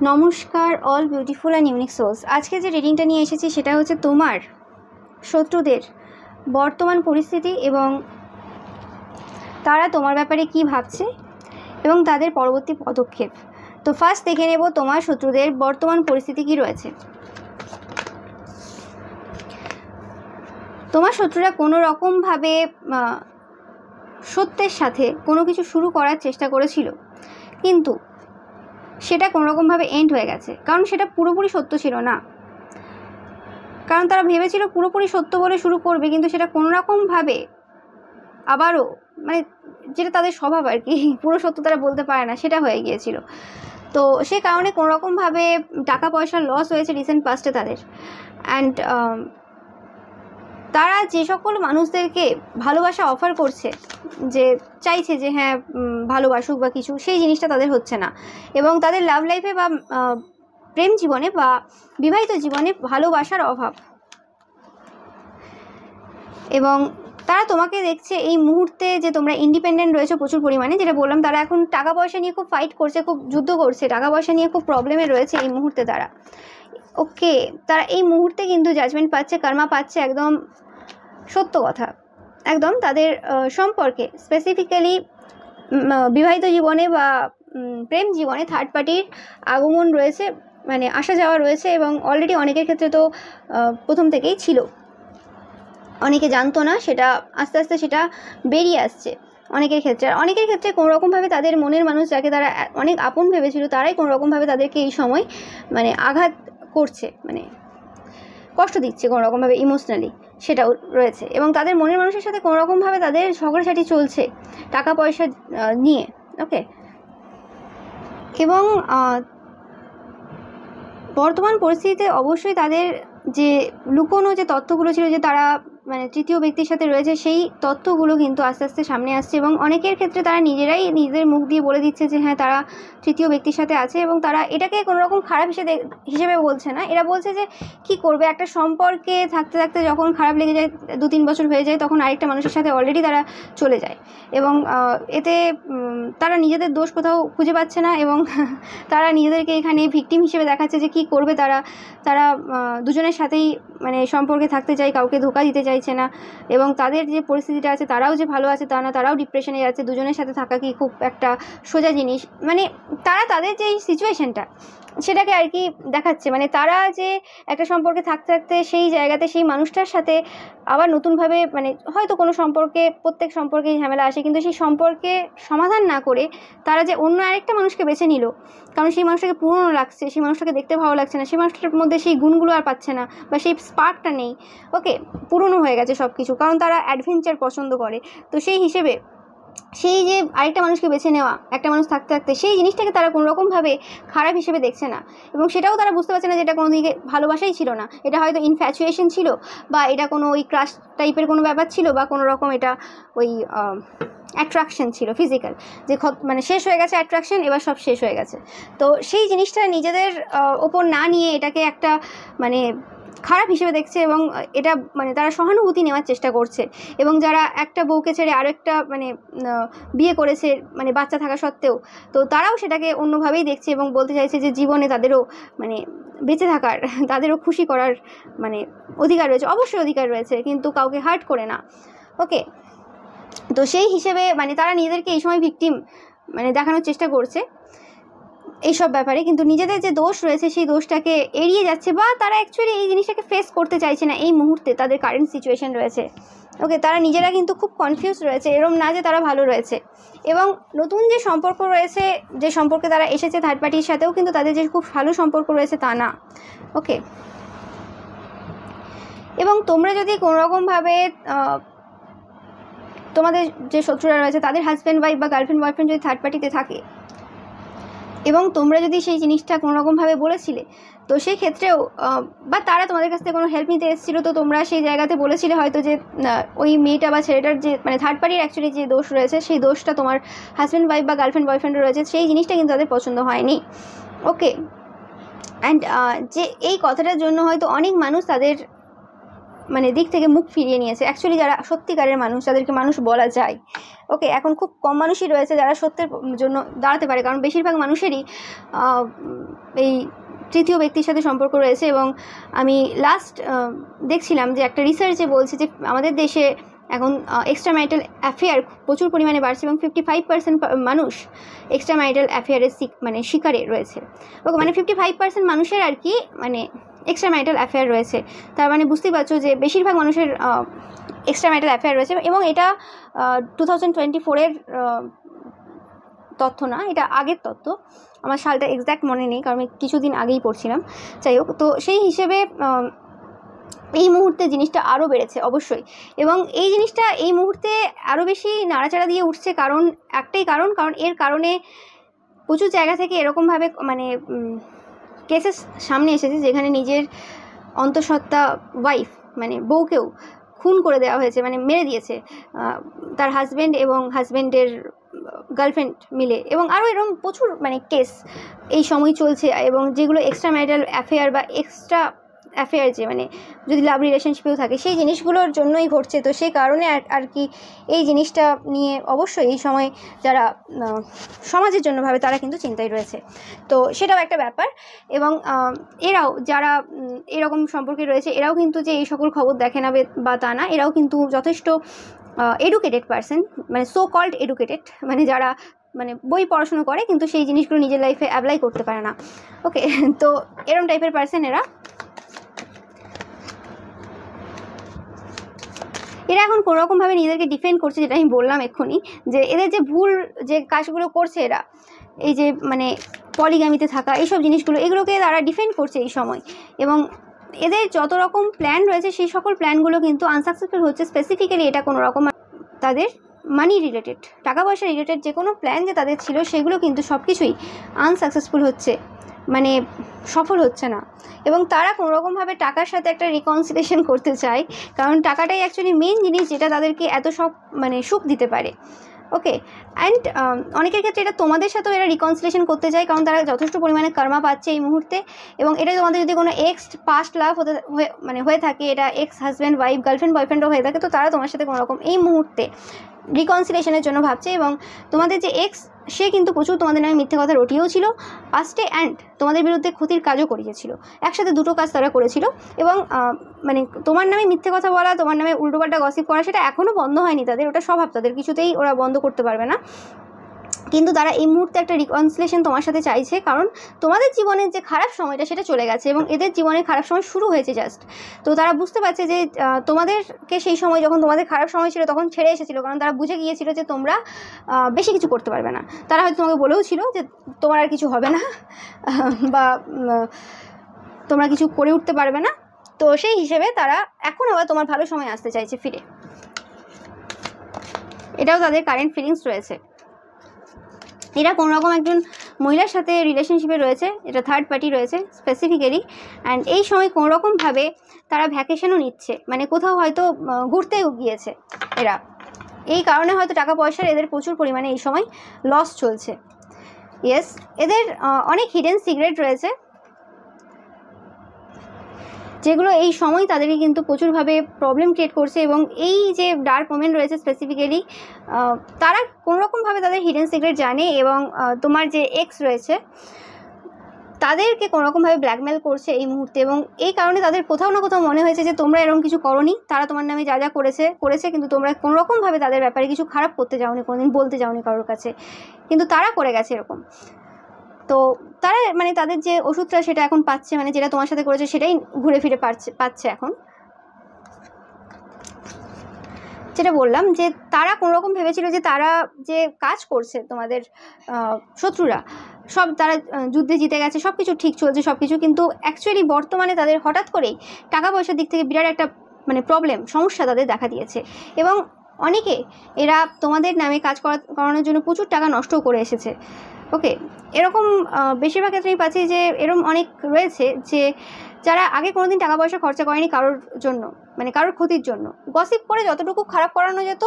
নমস্কার all beautiful and unique souls. আজকে যে রিডিংটা নিয়ে এসেছি সেটা হচ্ছে তোমার শত্রুদের বর্তমান পরিস্থিতি এবং তারা তোমার ব্যাপারে কি ভাবছে এবং তাদের পরবর্তী পদক্ষেপ। তো ফার্স্ট দেখে নেব তোমার শত্রুদের বর্তমান পরিস্থিতি কি রয়েছে। তোমার শত্রুরা কোনো রকমভাবে সত্যের সাথে কোনো কিছু শুরু করার চেষ্টা করেছিল, কিন্তু সেটা কোনোরকমভাবে এন্ড হয়ে গেছে, কারণ সেটা পুরোপুরি সত্য ছিল না। কারণ তারা ভেবেছিল পুরোপুরি সত্য বলে শুরু করবে, কিন্তু সেটা কোনোরকমভাবে আবারও যেটা তাদের স্বভাব আর কি, পুরো সত্য তারা বলতে পারে না, সেটা হয়ে গিয়েছিল। তো সে কারণে কোনোরকমভাবে টাকা পয়সার লস হয়েছে রিসেন্ট পাস্টে তাদের। অ্যান্ড তারা যে সকল মানুষদেরকে ভালোবাসা অফার করছে, যে চাইছে যে হ্যাঁ ভালোবাসুক বা কিছু, সেই জিনিসটা তাদের হচ্ছে না। এবং তাদের লাভ লাইফে বা প্রেম জীবনে বা বিবাহিত জীবনে ভালোবাসার অভাব। এবং তারা তোমাকে দেখছে এই মুহূর্তে যে তোমরা ইন্ডিপেন্ডেন্ট রয়েছে প্রচুর পরিমাণে, যেটা বললাম, তারা এখন টাকা পয়সা নিয়ে খুব ফাইট করছে, খুব যুদ্ধ করছে, টাকা পয়সা নিয়ে খুব প্রবলেমে রয়েছে এই মুহূর্তে তারা। ওকে, তারা এই মুহূর্তে কিন্তু জাজমেন্ট পাচ্ছে, কর্মা পাচ্ছে, একদম সত্য কথা। একদম তাদের সম্পর্কে স্পেসিফিক্যালি বিবাহিত জীবনে বা প্রেম জীবনে থার্ড পার্টির আগমন রয়েছে, আসা যাওয়া রয়েছে। এবং অলরেডি অনেকের ক্ষেত্রে তো প্রথম থেকেই ছিল, অনেকে জানতো না, সেটা আস্তে আস্তে সেটা বেরিয়ে আসছে অনেকের ক্ষেত্রে। আর অনেকের ক্ষেত্রে কোনোরকমভাবে তাদের মনের মানুষ, যাকে তারা অনেক আপন ভেবেছিল, তারাই কোনোরকমভাবে তাদেরকে এই সময় আঘাত করছে, কষ্ট দিচ্ছে কোনোরকমভাবে ইমোশনালি, সেটাও রয়েছে। এবং তাদের মনের মানুষের সাথে কোনোরকমভাবে তাদের ঝগড়াঝাটি চলছে টাকা পয়সা নিয়ে। ওকে, এবং বর্তমান পরিস্থিতিতে অবশ্যই তাদের যে লুকোনো যে তথ্যগুলো ছিল, যে তারা তৃতীয় ব্যক্তির সাথে রয়েছে, সেই তথ্যগুলো কিন্তু আস্তে আস্তে সামনে আসছে। এবং অনেকের ক্ষেত্রে তারা নিজেরাই নিজেদের মুখ দিয়ে বলে দিচ্ছে যে হ্যাঁ তারা তৃতীয় ব্যক্তির সাথে আছে, এবং তারা এটাকে কোনোরকম খারাপ হিসেবে বলছে না। এরা বলছে যে কি করবে, একটা সম্পর্কে থাকতে থাকতে যখন খারাপ লেগে যায়, 2-3 বছর হয়ে যায়, তখন আরেকটা মানুষের সাথে অলরেডি তারা চলে যায়। এবং এতে তারা নিজেদের দোষ কোথাও খুঁজে পাচ্ছে না, এবং তারা নিজেদেরকে এখানে ভিকটিম হিসেবে দেখাচ্ছে যে কি করবে তারা দুজনের সাথেই সম্পর্কে থাকতে চায়, কাউকে ধোকা দিতে চাইছে না। এবং তাদের যে পরিস্থিতিটা আছে, তারাও যে ভালো আছে তা না, তারাও ডিপ্রেশনে যাচ্ছে। দুজনের সাথে থাকা কি খুব একটা সোজা জিনিস? তারা তাদের যে সিচুয়েশনটা, সেটাকে আর কি দেখাচ্ছে। তারা যে একটা সম্পর্কে থাকতে থাকতে সেই জায়গাতে সেই মানুষটার সাথে আবার নতুনভাবে হয়তো কোনো সম্পর্কে, প্রত্যেক সম্পর্কেই ঝামেলা আসে, কিন্তু সেই সম্পর্কে সমাধান না করে তারা যে অন্য আরেকটা মানুষকে বেছে নিল, কারণ সেই মানুষটাকে পুরনো লাগছে, সেই মানুষটাকে দেখতে ভালো লাগছে না, সেই মানুষটার মধ্যে সেই গুণগুলো আর পাচ্ছে না, বা সেই স্পার্কটা নেই। ওকে, পুরনো হয়ে গেছে সব কিছু, কারণ তারা অ্যাডভেঞ্চার পছন্দ করে। তো সেই হিসেবে সেই যে আরেকটা মানুষকে বেছে নেওয়া, একটা মানুষ থাকতে থাকতে, সেই জিনিসটাকে তারা কোনোরকমভাবে খারাপ হিসেবে দেখছে না। এবং সেটাও তারা বুঝতে পারছে না যে এটা কোনো দিকে ভালোবাসাই ছিল না, এটা হয়তো ইনফ্যাচুয়েশন ছিল, বা এটা কোনো ওই ক্রাশ টাইপের কোনো ব্যাপার ছিল, বা কোনো রকম এটা ওই অ্যাট্রাকশন ছিল ফিজিক্যাল, যে শেষ হয়ে গেছে অ্যাট্রাকশন, এবার সব শেষ হয়ে গেছে। তো সেই জিনিসটা নিজেদের ওপর না নিয়ে এটাকে একটা খারাপ হিসেবে দেখছে, এবং এটা তারা সহানুভূতি নেওয়ার চেষ্টা করছে। এবং যারা একটা বউকে ছেড়ে আরও একটা বিয়ে করেছে, বাচ্চা থাকা সত্ত্বেও, তো তারাও সেটাকে অন্যভাবেই দেখছে, এবং বলতে চাইছে যে জীবনে তাদেরও বেঁচে থাকার, তাদেরও খুশি করার অধিকার রয়েছে, অবশ্যই অধিকার রয়েছে, কিন্তু কাউকে হার্ট করে না। ওকে, তো সেই হিসেবে তারা নিজেদেরকে এই সময় ভিকটিম দেখানোর চেষ্টা করছে এইসব ব্যাপারে, কিন্তু নিজেদের যে দোষ রয়েছে সেই দোষটাকে এড়িয়ে যাচ্ছে, বা তারা অ্যাকচুয়ালি এই জিনিসটাকে ফেস করতে চাইছে না এই মুহূর্তে তাদের কারেন্ট সিচুয়েশন রয়েছে। ওকে, তারা নিজেরা কিন্তু খুব কনফিউজ রয়েছে, এরম না যে তারা ভালো রয়েছে। এবং নতুন যে সম্পর্ক রয়েছে, যে সম্পর্কে তারা এসেছে থার্ড পার্টির সাথেও, কিন্তু তাদের যে খুব ভালো সম্পর্ক রয়েছে তা না। ওকে, এবং তোমরা যদি কোনোরকমভাবে তোমাদের যে শত্রুরা রয়েছে তাদের হাজব্যান্ড ওয়াইফ বা গার্লফ্রেন্ড বয়ফ্রেন্ড যদি থার্ড পার্টিতে থাকে, এবং তোমরা যদি সেই জিনিসটা কোনোরকমভাবে বলেছিলে, তো সেই ক্ষেত্রেও বা তারা তোমাদের কাছ থেকে কোনো হেল্প নিতে এসেছিলো, তো তোমরা সেই জায়গাতে বলেছিলে হয়তো যে ওই মেয়েটা বা ছেলেটার যে থার্ড পার্টির অ্যাকচুয়ালি যে দোষ রয়েছে, সেই দোষটা তোমার হাজব্যান্ড ওয়াইফ বা গার্লফ্রেন্ড বয়ফ্রেন্ডের রয়েছে, সেই জিনিসটা কিন্তু তাদের পছন্দ হয়নি। ওকে, অ্যান্ড যে এই কথাটার জন্য হয়তো অনেক মানুষ তাদের মানে দিক থেকে মুখ ফিরিয়ে নিয়েছে। অ্যাকচুয়ালি যারা সত্যিকারের মানুষ, যাদেরকে মানুষ বলা যায়, ওকে, এখন খুব কম মানুষই রয়েছে যারা সত্যের জন্য দাঁড়াতে পারে, কারণ বেশিরভাগ মানুষেরই এই তৃতীয় ব্যক্তির সাথে সম্পর্ক রয়েছে। এবং আমি লাস্ট দেখছিলাম যে একটা রিসার্চে বলছে যে আমাদের দেশে এখন এক্সট্রা ম্যারিটাল অ্যাফেয়ার প্রচুর পরিমাণে বাড়ছে এবং 55% মানুষ এক্সট্রা ম্যারিটাল অ্যাফেয়ারের মানে শিকারে রয়েছে। ওকে, মানে 55% মানুষের আর কি মানে এক্সট্রা ম্যারিটাল অ্যাফেয়ার রয়েছে। তার মানে বুঝতেই পারছো যে বেশিরভাগ মানুষের এক্সট্রা ম্যারিটাল অ্যাফেয়ার রয়েছে। এবং এটা 2024-এর তথ্য না, এটা আগের তথ্য, আমার সালটা এক্স্যাক্ট মনে নেই কারণ আমি কিছুদিন আগেই পড়ছিলাম। যাই হোক, তো সেই হিসেবে এই মুহূর্তে জিনিসটা আরও বেড়েছে অবশ্যই। এবং এই জিনিসটা এই মুহূর্তে আরও বেশি নাড়াচাড়া দিয়ে উঠছে, কারণ একটাই কারণ এর কারণে প্রচুর জায়গা থেকে এরকমভাবে মানে কেসেস সামনে এসেছে যেখানে নিজের অন্তঃসত্ত্বা ওয়াইফ মানে বউকেও খুন করে দেওয়া হয়েছে, মানে মেরে দিয়েছে তার হাজব্যান্ড এবং হাজব্যান্ডের গার্লফ্রেন্ড মিলে। এবং আরও এরকম প্রচুর মানে কেস এই সময় চলছে, এবং যেগুলো এক্সট্রা ম্যারিটাল অ্যাফেয়ার বা এক্সট্রা অ্যাফেয়ার যে মানে যদি লাভ রিলেশনশিপেও থাকে সেই জিনিসগুলোর জন্যই ঘটছে। তো সেই কারণে আর কি এই জিনিসটা নিয়ে অবশ্যই এই সময় যারা সমাজের জন্য ভাবে তারা কিন্তু চিন্তায় রয়েছে। তো সেটাও একটা ব্যাপার। এবং এরাও যারা এরকম সম্পর্কে রয়েছে এরাও কিন্তু যে এই সকল খবর দেখে না বা তা না, এরাও কিন্তু যথেষ্ট এডুকেটেড পারসন, মানে সো কল্ড এডুকেটেড, মানে যারা মানে বই পড়াশুনো করে কিন্তু সেই জিনিসগুলো নিজের লাইফে অ্যাপ্লাই করতে পারে না। ওকে, তো এরকম টাইপের পারসন এরা এখন কোনোরকমভাবে নিজেদেরকে ডিফেন্ড করছে, যেটা আমি বললাম এক্ষুনি, যে এদের যে ভুল যে কাজগুলো করছে এরা, এই যে মানে পলিগামিতে থাকা এইসব জিনিসগুলো, এগুলোকে তারা ডিফেন্ড করছে এই সময়। এবং এদের যত রকম প্ল্যান রয়েছে সেই সকল প্ল্যানগুলো কিন্তু আনসাকসেসফুল হচ্ছে। স্পেসিফিক্যালি এটা কোনো রকম তাদের মানি রিলেটেড, টাকা পয়সা রিলেটেড যে কোনো প্ল্যান যে তাদের ছিল সেগুলো কিন্তু সব কিছুই আনসাকসেসফুল হচ্ছে, মানে সফল হচ্ছে না। এবং তারা কোনোরকমভাবে টাকার সাথে একটা রিকনসিলেশন করতে চায়, কারণ টাকাটাই অ্যাকচুয়ালি মেন জিনিস যেটা তাদেরকে এত সব মানে সুখ দিতে পারে। ওকে, অ্যান্ড অনেকের ক্ষেত্রে এটা তোমাদের সাথেও এরা রিকনসিলেশন করতে চায়, কারণ তারা যথেষ্ট পরিমাণে কর্মা পাচ্ছে এই মুহূর্তে। এবং এটা তোমাদের যদি কোনো পাস্ট লাভ হয়ে থাকে, এটা এক্স হাজব্যান্ড ওয়াইফ গার্লফ্রেন্ড বয়ফ্রেন্ডও হয়ে থাকে, তো তারা তোমার সাথে কোনোরকম এই মুহূর্তে রিকনসিলেশনের জন্য ভাবছে। এবং তোমাদের যে এক্স সে কিন্তু প্রচুর তোমাদের নামে মিথ্যে কথা রটিয়েও ছিল পাস্টে, অ্যান্ড তোমাদের বিরুদ্ধে ক্ষতির কাজও করিয়েছিল। একসাথে দুটো কাজ তারা করেছিল। এবং মানে তোমার নামে মিথ্যে কথা বলা, তোমার নামে উল্টোপাল্টা গসিপ করা, সেটা এখনও বন্ধ হয়নি তাদের, ওটা স্বভাব তাদের, কিছুতেই ওরা বন্ধ করতে পারবে না। কিন্তু তারা এই মুহূর্তে একটা রিকনসিলেশন তোমার সাথে চাইছে, কারণ তোমাদের জীবনের যে খারাপ সময়টা সেটা চলে গেছে এবং এদের জীবনের খারাপ সময় শুরু হয়েছে জাস্ট। তো তারা বুঝতে পারছে যে তোমাদেরকে সেই সময় যখন তোমাদের খারাপ সময় ছিল তখন ছেড়ে এসেছিল, কারণ তারা বুঝে গিয়েছিল যে তোমরা বেশি কিছু করতে পারবে না। তারা হয়তো তোমাকে বলেও ছিল যে তোমার আর কিছু হবে না বা তোমরা কিছু করে উঠতে পারবে না। তো সেই হিসেবে তারা এখন আবার তোমার ভালো সময় আসতে চাইছে ফিরে। এটাও তাদের কারেন্ট ফিলিংস রয়েছে। এরা কোনোরকম একজন মহিলার সাথে রিলেশনশিপে রয়েছে, এটা থার্ড পার্টি রয়েছে স্পেসিফিক্যালি। অ্যান্ড এই সময় কোনোরকমভাবে তারা ভ্যাকেশনও নিচ্ছে, মানে কোথাও হয়তো ঘুরতেও গিয়েছে এরা। এই কারণে হয়তো টাকা পয়সার এদের প্রচুর পরিমাণে এই সময় লস চলছে। ইয়েস, এদের অনেক হিডেন সিক্রেট রয়েছে যেগুলো এই সময় তাদেরকে কিন্তু প্রচুরভাবে প্রবলেম ক্রিয়েট করছে। এবং এই যে ডার্ক ওমেন রয়েছে স্পেসিফিক্যালি, তারা কোনোরকমভাবে তাদের হিডেন সিক্রেট জানে। এবং তোমার যে এক্স রয়েছে তাদেরকে কোনোরকমভাবে ব্ল্যাকমেল করছে এই মুহূর্তে। এবং এই কারণে তাদের কোথাও না কোথাও মনে হয়েছে যে তোমরা এরকম কিছু করোনি, তারা তোমার নামে যা যা করেছে কিন্তু তোমরা কোনোরকমভাবে তাদের ব্যাপারে কিছু খারাপ করতে যাওনি, কোনোদিন বলতে যাওনি কারোর কাছে, কিন্তু তারা করে গেছে এরকম। তো তারা মানে তাদের যে ওষুধটা সেটা এখন পাচ্ছে, মানে যেটা তোমার সাথে করেছে সেটাই ঘুরে ফিরে পাচ্ছে এখন। যেটা বললাম যে তারা কোনোরকম ভেবেছিল যে তারা যে কাজ করছে তোমাদের শত্রুরা সব, তারা যুদ্ধে জিতে গেছে, সব কিছু ঠিক চলছে সব কিছু, কিন্তু অ্যাকচুয়ালি বর্তমানে তাদের হঠাৎ করেই টাকা পয়সার দিক থেকে বিরাট একটা মানে সমস্যা তাদের দেখা দিয়েছে। এবং অনেকে এরা তোমাদের নামে কাজ করানোর জন্য প্রচুর টাকা নষ্টও করে এসেছে। ওকে, এরকম বেশিরভাগ ক্ষেত্রেই পাচ্ছি যে এরকম অনেক রয়েছে যে যারা আগে কোনোদিন টাকা পয়সা খরচা করেনি কারোর জন্য, মানে কারোর ক্ষতির জন্য, গসিপ করে যতটুকু খারাপ করানো যেত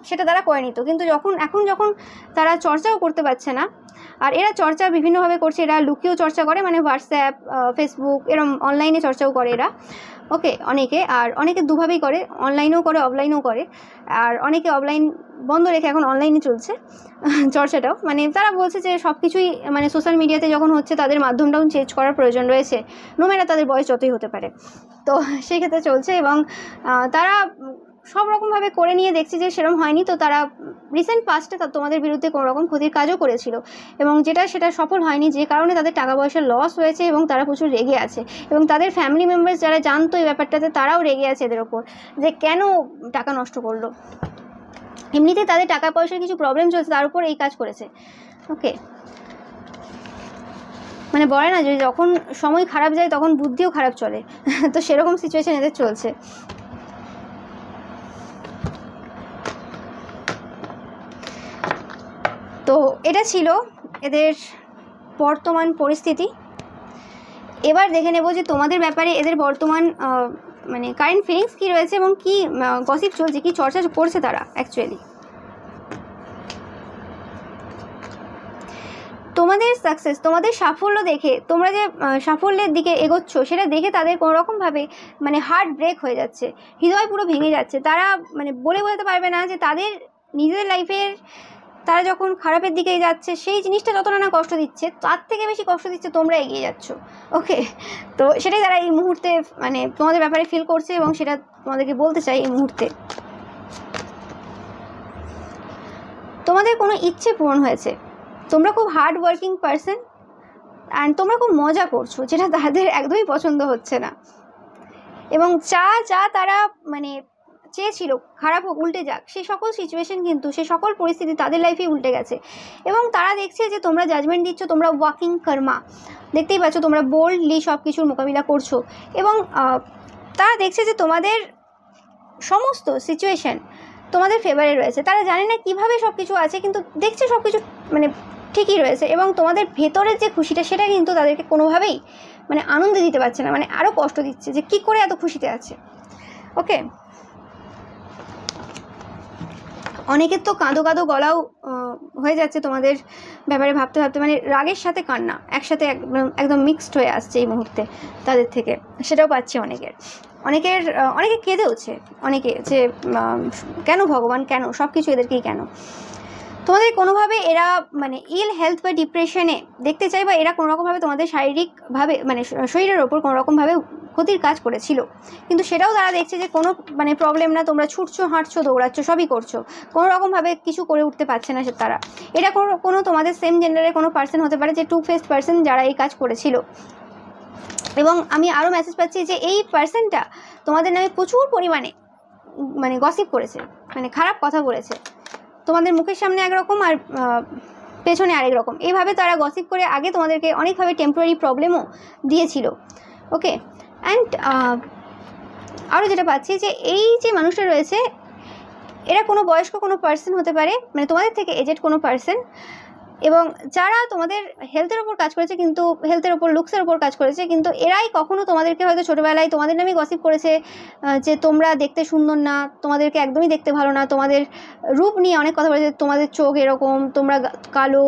সেটা তারা করে নিত, কিন্তু এখন যখন তারা চর্চাও করতে পারছে না, আর এরা চর্চা বিভিন্নভাবে করছে, এরা লুকিয়েও চর্চা করে, মানে হোয়াটসঅ্যাপ, ফেসবুক, এরম অনলাইনে চর্চাও করে এরা, ওকে, অনেকে, আর অনেকে দুভাবেই করে, অনলাইনেও করে অফলাইনেও করে, আর অনেকে অফলাইন বন্ধ রেখে এখন অনলাইনে চলছে চর্চাটাও, মানে তারা বলছে যে সব কিছুই মানে সোশ্যাল মিডিয়াতে যখন হচ্ছে তাদের মাধ্যমটাও চেঞ্জ করার প্রয়োজন রয়েছে, নো ম্যাটার তাদের বয়স যতই হতে পারে। তো সেই ক্ষেত্রে চলছে, এবং তারা সব রকমভাবে করে নিয়ে দেখছি যে সেরকম হয়নি, তো তারা রিসেন্ট পাস্টে তোমাদের বিরুদ্ধে কোনো রকম ক্ষতির কাজও করেছিল, এবং সেটা সফল হয়নি, যে কারণে তাদের টাকা পয়সার লস হয়েছে, এবং তারা প্রচুর রেগে আছে, এবং তাদের ফ্যামিলি মেম্বার্স যারা জানতো এই ব্যাপারটাতে তারাও রেগে আছে এদের ওপর, যে কেন টাকা নষ্ট করলো, এমনিতে তাদের টাকা পয়সার কিছু প্রবলেম চলছে, তার উপর এই কাজ করেছে, ওকে। মানে বলে না যে যখন সময় খারাপ যায় তখন বুদ্ধিও খারাপ চলে, তো সেরকম সিচুয়েশন এদের চলছে। তো এটা ছিল এদের বর্তমান পরিস্থিতি। এবার দেখে নেব যে তোমাদের ব্যাপারে এদের বর্তমান মানে কারেন্ট ফিলিংস কী রয়েছে, এবং কী গসিপ চলছে, কী চর্চা করছে তারা অ্যাকচুয়ালি। তোমাদের সাকসেস, তোমাদের সাফল্য দেখে, তোমরা যে সাফল্যের দিকে এগোচ্ছ সেটা দেখে তাদের কোনোরকমভাবে মানে হার্ট ব্রেক হয়ে যাচ্ছে, হৃদয় পুরো ভেঙে যাচ্ছে। তারা মানে বলে বোঝাতে পারবে না যে তাদের নিজেদের লাইফের তারা যখন খারাপের দিকে যাচ্ছে সেই জিনিসটা যতটা না কষ্ট দিচ্ছে, তার থেকে বেশি কষ্ট দিচ্ছে তোমরা এগিয়ে যাচ্ছ, ওকে। তো সেটাই তারা এই মুহূর্তে মানে তোমাদের ব্যাপারে ফিল করছে, এবং সেটা তোমাদেরকে বলতে চাই এই মুহূর্তে। তোমাদের কোনো ইচ্ছে পূরণ হয়েছে, তোমরা খুব হার্ড ওয়ার্কিং পারসন, অ্যান্ড তোমরা খুব মজা করছো, যেটা তাদের একদমই পছন্দ হচ্ছে না, এবং যা তারা মানে চেয়েছিল খারাপ হোক, উল্টে যাক, সেই সকল সিচুয়েশন কিন্তু সেই সকল পরিস্থিতি তাদের লাইফে উল্টে গেছে, এবং তারা দেখছে যে তোমরা জাজমেন্ট দিচ্ছ, তোমরা ওয়াকিং কর্মা, দেখতেই পাচ্ছ তোমরা বোল্ডলি সব কিছুর মোকাবিলা করছো, এবং তারা দেখছে যে তোমাদের সমস্ত সিচুয়েশন তোমাদের ফেভারে রয়েছে। তারা জানে না কিভাবে সব কিছু আছে, কিন্তু দেখছে সব কিছু মানে ঠিকই রয়েছে, এবং তোমাদের ভেতরের যে খুশিটা সেটা কিন্তু তাদেরকে কোনোভাবেই মানে আনন্দ দিতে পারছে না, মানে আরও কষ্ট দিচ্ছে যে কী করে এত খুশিতে আছে, ওকে। অনেকের তো কাঁদো কাঁদো গলাও হয়ে যাচ্ছে তোমাদের ব্যাপারে ভাবতে ভাবতে, মানে রাগের সাথে কান্না একসাথে একদম মিক্সড হয়ে আসছে এই মুহূর্তে তাদের থেকে, সেটাও পাচ্ছে অনেকে কেঁদেওছে, অনেকে যে কেন ভগবান, কেন সব কিছু এদেরকেই কেন। তোমাদের কোনোভাবে এরা মানে ইল হেলথ বা ডিপ্রেশনে দেখতে চাই, বা এরা কোনোরকমভাবে তোমাদের শারীরিকভাবে মানে শরীরের ওপর কোনোরকমভাবে ক্ষতির কাজ করেছিল, কিন্তু সেটাও তারা দেখছে যে কোনো মানে প্রবলেম না, তোমরা ছুটছো, হাঁটছো, দৌড়াচ্ছ, সবই করছো, কোনো রকমভাবে কিছু করে উঠতে পারছে না তারা। এটা কোনো তোমাদের সেম জেন্ডারের কোনো পার্সন হতে পারে, যে টু ফেসড পার্সন যারা এই কাজ করেছিল, এবং আমি আরও মেসেজ পাচ্ছি যে এই পার্সনটা তোমাদের নামে প্রচুর পরিমাণে মানে গসিপ করেছে, মানে খারাপ কথা বলেছে, তোমাদের মুখের সামনে একরকম আর পেছনে আরেক রকম, এইভাবে তারা গসিপ করে আগে তোমাদেরকে অনেকভাবে টেম্পোরারি প্রবলেমও দিয়েছিল, ওকে। অ্যান্ড আরও যেটা পাচ্ছি যে এই যে মানুষটা রয়েছে এরা কোনো বয়স্ক কোনো পার্সন হতে পারে, মানে তোমাদের থেকে এজেড কোনো পার্সন, এবং যারা তোমাদের হেলথের ওপর কাজ করেছে, কিন্তু হেলথের ওপর লুকসের ওপর কাজ করেছে, কিন্তু এরাই কখনো তোমাদেরকে হয়তো ছোটোবেলায় তোমাদের নামে গসিপ করেছে যে তোমরা দেখতে সুন্দর না, তোমাদেরকে একদমই দেখতে ভালো না, তোমাদের রূপ নিয়ে অনেক কথা বলেছে, তোমাদের চোখ এরকম, তোমরা কালো,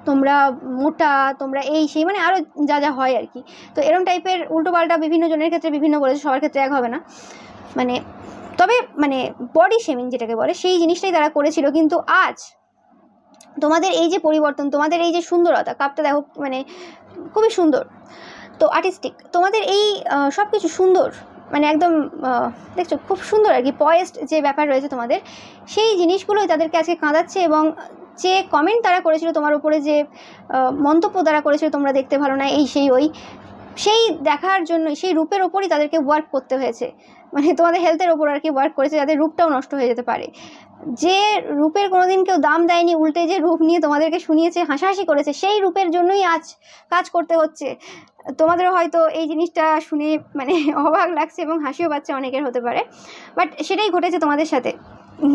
তোমরা মোটা, তোমরা এই সেই, মানে আরও যা হয় আর কি। তো এরকম টাইপের উল্টোপাল্টা বিভিন্ন জনের ক্ষেত্রে বিভিন্ন বলেছে, সবার ক্ষেত্রে এক হবে না, মানে তবে মানে বডি শেমিং যেটাকে বলে সেই জিনিসটাই তারা করেছিল। কিন্তু আজ তোমাদের এই যে পরিবর্তন, তোমাদের এই যে সুন্দরতা, কাপটা দেখো মানে খুবই সুন্দর, তো আর্টিস্টিক, তোমাদের এই সব কিছু সুন্দর, মানে একদম দেখছো খুব সুন্দর আর কি, পয়েস্ট যে ব্যাপার রয়েছে তোমাদের, সেই জিনিসগুলোই তাদেরকে আজকে কাঁদাচ্ছে। এবং যে কমেন্ট তারা করেছিল তোমার উপরে, যে মন্তব্য তারা করেছিল তোমরা দেখতে ভালো না, এই সেই ওই, সেই দেখার জন্য সেই রূপের ওপরই তাদেরকে ওয়ার্ক করতে হয়েছে, মানে তোমাদের হেলথের ওপর আর কি ওয়ার্ক করেছে, যাদের রূপটাও নষ্ট হয়ে যেতে পারে। যে রূপের কোনোদিন কেউ দাম দেয়নি, উল্টে যে রূপ নিয়ে তোমাদেরকে শুনিয়েছে, হাসাহাসি করেছে, সেই রূপের জন্যই আজ কাজ করতে হচ্ছে। তোমাদেরও হয়তো এই জিনিসটা শুনে মানে অবাক লাগছে এবং হাসিও পাচ্ছে, অনেকের হতে পারে, বাট সেটাই ঘটেছে তোমাদের সাথে,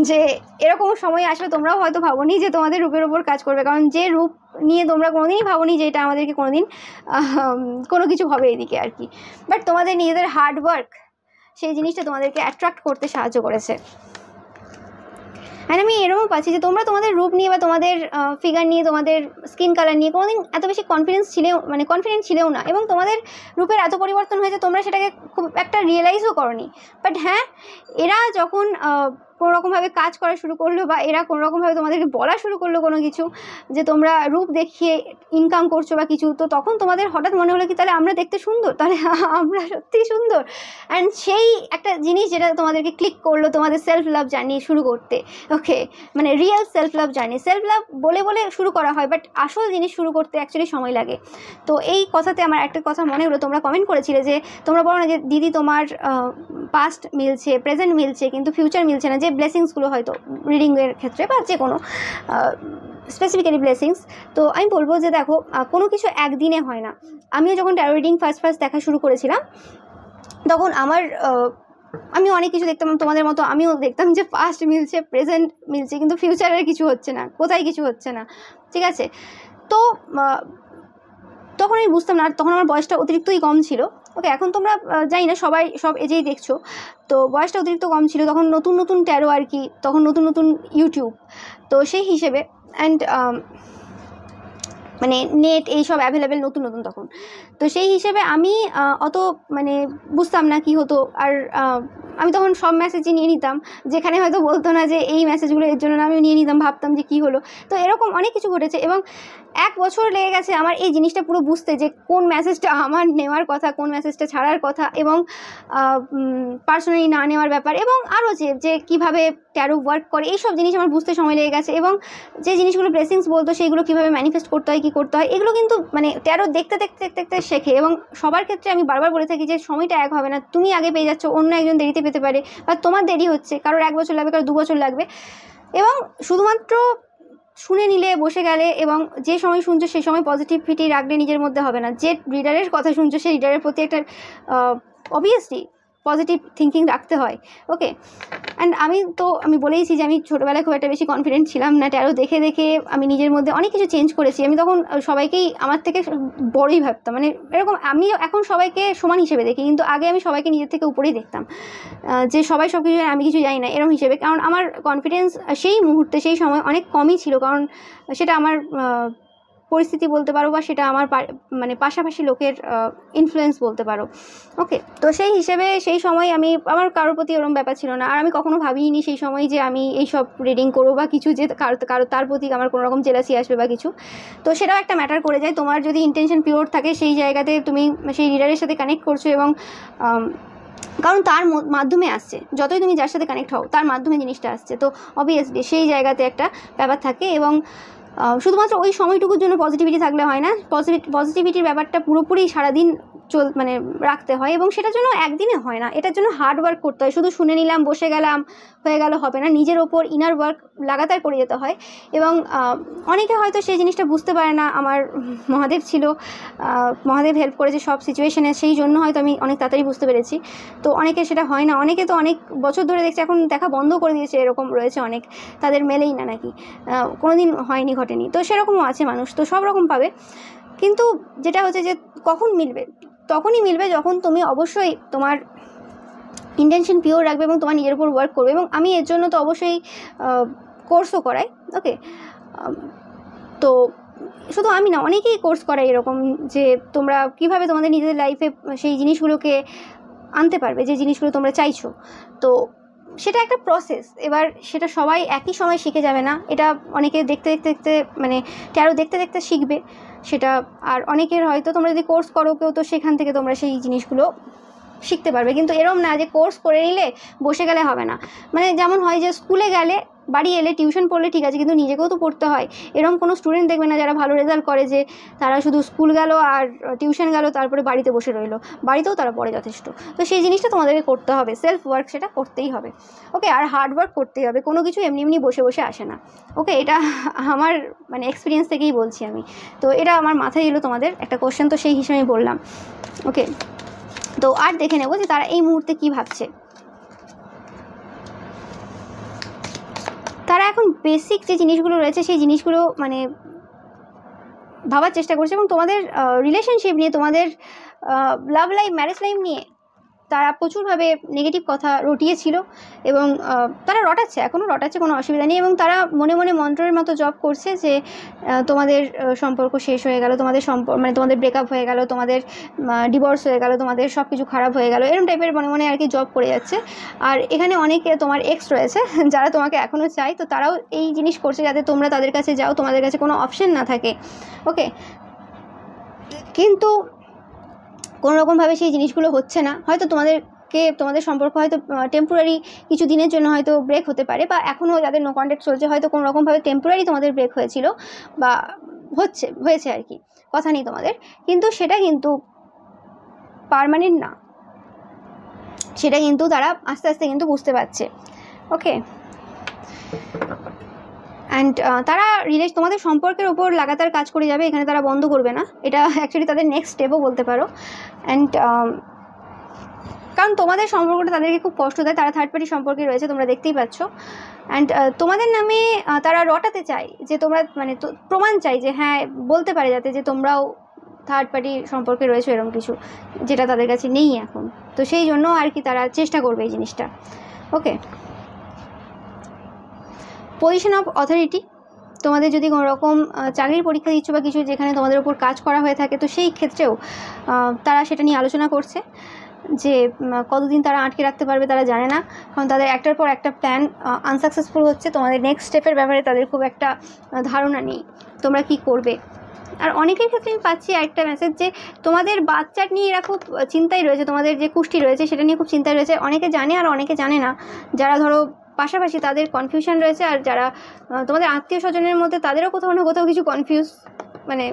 যে এরকম সময় আসলে তোমরাও হয়তো ভাবোনি যে তোমাদের রূপের ওপর কাজ করবে, কারণ যে রূপ নিয়ে তোমরা কোনোদিনই ভাবোনি যে এটা আমাদেরকে কোনোদিন কোনো কিছু হবে এদিকে আর কি, বাট তোমাদের নিজেদের হার্ডওয়ার্ক সেই জিনিসটা তোমাদেরকে অ্যাট্রাক্ট করতে সাহায্য করেছে। অ্যান্ড আমি এরকমও পাচ্ছি যে তোমরা তোমাদের রূপ নিয়ে বা তোমাদের ফিগার নিয়ে, তোমাদের স্কিন কালার নিয়ে কোনোদিন এত বেশি কনফিডেন্ট ছিলেও না, এবং তোমাদের রূপের এত পরিবর্তন হয়েছে তোমরা সেটাকে খুব একটা রিয়েলাইজও করনি। বাট হ্যাঁ, এরা যখন কোনোরকমভাবে কাজ করা শুরু করলো বা এরা কোনোরকমভাবে তোমাদেরকে বলা শুরু করলো কোনো কিছু, যে তোমরা রূপ দেখিয়ে ইনকাম করছো বা কিছু, তো তখন তোমাদের হঠাৎ মনে হলো কি তাহলে আমরা দেখতে সুন্দর, তাহলে আমরা সত্যিই সুন্দর। অ্যান্ড সেই একটা জিনিস যেটা তোমাদেরকে ক্লিক করলো তোমাদের সেলফ লাভ জার্নি শুরু করতে। ওকে, মানে real self love journey. Self love বলে বলে শুরু করা হয়, বাট আসল জিনিস শুরু করতে অ্যাকচুয়ালি সময় লাগে। তো এই কথাতে আমার একটা কথা মনে হলো, তোমরা কমেন্ট করেছিলে যে তোমরা বলো না যে দিদি তোমার পাস্ট মিলছে, প্রেজেন্ট মিলছে, কিন্তু ফিউচার মিলছে না, যে ব্লেসিংসগুলো হয়তো রিডিংয়ের ক্ষেত্রে বা যে কোনো স্পেসিফিক্যালি ব্লেসিংস। তো আমি বলবো যে দেখো, কোনো কিছু একদিনে হয় না। আমিও যখন ট্যারো রিডিং ফার্স্ট দেখা শুরু করেছিলাম, তখন আমি অনেক কিছু দেখতাম তোমাদের মতো, আমিও দেখতাম যে পাস্ট মিলছে, প্রেজেন্ট মিলছে, কিন্তু ফিউচারের কিছু হচ্ছে না, কোথায় কিছু হচ্ছে না, ঠিক আছে। তো তখন আমি বুঝতাম না, তখন আমার বয়সটা অতিরিক্তই কম ছিল। ওকে, এখন তোমরা জানি না সবাই সব এজেই দেখছো, তো বয়সটা অতিরিক্ত কম ছিল, তখন নতুন নতুন ট্যারো আর কি, তখন নতুন নতুন ইউটিউব, তো সেই হিসেবে অ্যান্ড মানে নেট এইসব অ্যাভেলেবেল নতুন নতুন তখন, তো সেই হিসেবে আমি অত মানে বুঝতাম না কি হতো। আর আমি তখন সব মেসেজই নিয়ে নিতাম, যেখানে হয়তো বলতো না যে এই মেসেজগুলো এর জন্য না, আমি নিয়ে নিতাম, ভাবতাম যে কী হলো। তো এরকম অনেক কিছু ঘটেছে, এবং 1 বছর লেগে গেছে আমার এই জিনিসটা পুরো বুঝতে, যে কোন মেসেজটা আমার নেওয়ার কথা, কোন মেসেজটা ছাড়ার কথা, এবং পার্সোনালি না নেওয়ার ব্যাপার, এবং আরও যে কীভাবে ট্যারো ওয়ার্ক করে, এইসব জিনিস আমার বুঝতে সময় লেগে গেছে। এবং যে জিনিসগুলো ব্লেসিংস বলতো সেইগুলো কীভাবে ম্যানিফেস্ট করতে হয়, কী করতে হয়, এগুলো কিন্তু মানে ট্যারো দেখতে দেখতে দেখতে দেখতে শেখে। এবং সবার ক্ষেত্রে আমি বারবার বলে থাকি যে সময়টা এক হবে না, তুমি আগে পেয়ে যাচ্ছ, অন্য একজন দেরিতে পেতে পারে, বা তোমার দেরি হচ্ছে, কারোর 1 বছর লাগবে, কারোর 2 বছর লাগবে। এবং শুধুমাত্র শুনে নিলে, বসে গেলে, এবং যে সময় শুনছো সেই সময় পজিটিভিটি রাখলে নিজের মধ্যে হবে না। যে রিডারের কথা শুনছো সেই রিডারের প্রতি একটা অবভিয়াসলি পজিটিভ থিঙ্কিং রাখতে হয়। ওকে, অ্যান্ড আমি বলেইছি যে আমি ছোটোবেলায় খুব একটা বেশি কনফিডেন্ট ছিলাম না। ট্যারো দেখে দেখে আমি নিজের মধ্যে অনেক কিছু চেঞ্জ করেছি। আমি তখন সবাইকেই আমার থেকে বড়ই ভাবতাম, মানে এরকম। আমি এখন সবাইকে সমান হিসেবে দেখি, কিন্তু আগে আমি সবাইকে নিজের থেকে উপরেই দেখতাম, যে সবাই সব কিছু জানে, আমি কিছু জানি না, এরকম হিসেবে। কারণ আমার কনফিডেন্স সেই মুহূর্তে, সেই সময় অনেক কমই ছিল, কারণ সেটা আমার পরিস্থিতি বলতে পারো, বা সেটা আমার মানে পাশাপাশি লোকের ইনফ্লুয়েন্স বলতে পারো। ওকে, তো সেই হিসেবে সেই সময় আমার কারোর প্রতি ওরকম ব্যাপার ছিল না। আর আমি কখনো ভাবিনি সেই সময় যে আমি এইসব রিডিং করবো বা কিছু, যে কারো তার প্রতি আমার কোনো রকম জেলাসি আসবে বা কিছু। তো সেটাও একটা ম্যাটার করে যায়। তোমার যদি ইন্টেনশন পিওর থাকে, সেই জায়গাতে তুমি সেই রিডারের সাথে কানেক্ট করছো, এবং কারণ তার মাধ্যমে আসছে, যতই তুমি যার সাথে কানেক্ট হও তার মাধ্যমে জিনিসটা আসছে, তো অবভিয়াসলি সেই জায়গাতে একটা ব্যাপার থাকে। এবং শুধুমাত্র ওই সময়টুকুর জন্য পজিটিভিটি থাকলে হয় না, পজিটিভিটির ব্যাপারটা পুরোপুরি সারাদিন মানে রাখতে হয়, এবং সেটার জন্য একদিনে হয় না, এটার জন্য হার্ড ওয়ার্ক করতে হয়। শুধু শুনে নিলাম, বসে গেলাম, হয়ে গেল হবে না, নিজের ওপর ইনার ওয়ার্ক লাগাতার করে যেতে হয়। এবং অনেকে হয়তো সেই জিনিসটা বুঝতে পারে না। আমার মহাদেব ছিল, মহাদেব হেল্প করেছে সব সিচুয়েশনে, সেই জন্য হয়তো আমি অনেক তাড়াতাড়ি বুঝতে পেরেছি। তো অনেকে সেটা হয় না, অনেকে তো অনেক বছর ধরে দেখছে, এখন দেখা বন্ধ করে দিয়েছে, এরকম রয়েছে অনেক, তাদের মেলেই না নাকি, কোনো দিন হয়নি, ঘটেনি। তো সেরকমও আছে মানুষ, তো সব রকম পাবে। কিন্তু যেটা হচ্ছে যে কখন মিলবে, তখনই মিলবে যখন তুমি অবশ্যই তোমার ইন্টেনশন পিওর রাখবে এবং তোমার নিজের উপর ওয়ার্ক করবে। এবং আমি এর জন্য তো অবশ্যই কোর্সও করাই। ওকে, তো শুধু আমি না, অনেকেই কোর্স করাই এরকম, যে তোমরা কিভাবে তোমাদের নিজেদের লাইফে সেই জিনিসগুলোকে আনতে পারবে, যে জিনিসগুলো তোমরা চাইছো। তো সেটা একটা প্রসেস, এবার সেটা সবাই একই সময় শিখে যাবে না, এটা অনেকে দেখতে দেখতে দেখতে মানে ট্যারো দেখতে দেখতে শিখবে সেটা। আর অনেকের হয়তো তোমরা যদি কোর্স করো কেউ, তো সেখান থেকে তোমরা সেই জিনিসগুলো শিখতে পারবে। কিন্তু এরম না যে কোর্স করে নিলে বসে গেলে হবে না। মানে যেমন হয় যে স্কুলে গেলে, বাড়ি এলে টিউশন পড়লে ঠিক আছে, কিন্তু নিজেকেও তো পড়তে হয়। এরকম কোনো স্টুডেন্ট দেখবে না যারা ভালো রেজাল্ট করে, যে তারা শুধু স্কুল গেল আর টিউশন গেল, তারপরে বাড়িতে বসে রইলো, বাড়িতেও তারা পড়ে যথেষ্ট। তো সেই জিনিসটা তোমাদেরকে করতে হবে, সেলফ ওয়ার্ক সেটা করতেই হবে। ওকে, আর হার্ড ওয়ার্ক করতেই হবে, কোনো কিছু এমনি এমনি বসে বসে আসে না। ওকে, এটা আমার মানে এক্সপিরিয়েন্স থেকেই বলছি আমি। তো এটা আমার মাথায় এলো তোমাদের একটা কোশ্চেন, তো সেই হিসেবে বললাম। ওকে, তো আর দেখে নেবো যে তারা এই মুহূর্তে কি ভাবছে। তারা এখন বেসিক যে জিনিসগুলো রয়েছে সেই জিনিসগুলো মানে ভাবার চেষ্টা করছে, এবং তোমাদের রিলেশনশিপ নিয়ে, তোমাদের লাভ লাইফ, ম্যারেজ লাইফ নিয়ে তারা প্রচুরভাবে নেগেটিভ কথা রটিয়েছিল এবং তারা রটাচ্ছে, এখনও রটাচ্ছে, কোনো অসুবিধা নেই। এবং তারা মনে মনে মন্ত্রের মতো জপ করছে যে তোমাদের সম্পর্ক শেষ হয়ে গেল, তোমাদের মানে তোমাদের ব্রেকআপ হয়ে গেল, তোমাদের ডিভোর্স হয়ে গেল, তোমাদের সব কিছু খারাপ হয়ে গেল, এরকম টাইপের মনে মনে আর কি জব করে যাচ্ছে। আর এখানে অনেকে তোমার এক্স রয়েছে যারা তোমাকে এখনও চায়, তো তারাও এই জিনিস করছে যাতে তোমরা তাদের কাছে যাও, তোমাদের কাছে কোনো অপশন না থাকে। ওকে, কিন্তু কোনোরকমভাবে সেই জিনিসগুলো হচ্ছে না। হয়তো তোমাদের সম্পর্ক হয়তো টেম্পোরারি কিছু দিনের জন্য হয়তো ব্রেক হতে পারে, বা এখনও যাদের নো কন্ট্যাক্ট চলছে হয়তো কোনোরকমভাবে টেম্পোরারি তোমাদের ব্রেক হয়েছিল বা হয়েছে আর কি, কথা নেই তোমাদের, কিন্তু সেটা কিন্তু পার্মানেন্ট না, সেটা কিন্তু তারা আস্তে আস্তে কিন্তু বুঝতে পারছে। ওকে, অ্যান্ড তারা তোমাদের সম্পর্কের ওপর লাগাতার কাজ করে যাবে, এখানে তারা বন্ধ করবে না, এটা অ্যাকচুয়ালি তাদের নেক্সট স্টেপও বলতে পারো। অ্যান্ড কারণ তোমাদের সম্পর্কটা তাদেরকে খুব কষ্ট দেয়, তারা থার্ড পার্টি সম্পর্কে রয়েছে, তোমরা দেখতেই পাচ্ছ। অ্যান্ড তোমাদের নামে তারা রটাতে চায় যে তোমরা মানে প্রমাণ চাই যে হ্যাঁ, বলতে পারে যাতে যে তোমরাও থার্ড পার্টি সম্পর্কে রয়েছে, এরকম কিছু, যেটা তাদের কাছে নেই এখন। তো সেই জন্য আর কি তারা চেষ্টা করবে এই জিনিসটা। ওকে, পজিশন অফ অথরিটি, তোমাদের যদি কোনো রকম চাকরির পরীক্ষা দিচ্ছ বা কিছু যেখানে তোমাদের উপর কাজ করা হয়ে থাকে, তো সেই ক্ষেত্রেও তারা সেটা নিয়ে আলোচনা করছে যে কতদিন তারা আটকে রাখতে পারবে তারা জানে না, কারণ তাদের একটার পর একটা প্ল্যান আনসাকসেসফুল হচ্ছে। তোমাদের নেক্সট স্টেপের ব্যাপারে তাদের খুব একটা ধারণা নেই তোমরা কি করবে। আর অনেকের ক্ষেত্রে আমি পাচ্ছি একটা মেসেজ যে তোমাদের বাচ্চার নিয়ে এরা খুব চিন্তায় রয়েছে, তোমাদের যে কুষ্টি রয়েছে সেটা নিয়ে খুব চিন্তায় রয়েছে। অনেকে জানে আর অনেকে জানে না, যারা ধরো পাশাপাশি তাদের কনফিউশন রয়েছে, আর যারা তোমাদের আত্মীয় স্বজনের মধ্যে তাদেরও কোথাও না কোথাও কিছু কনফিউজ মানে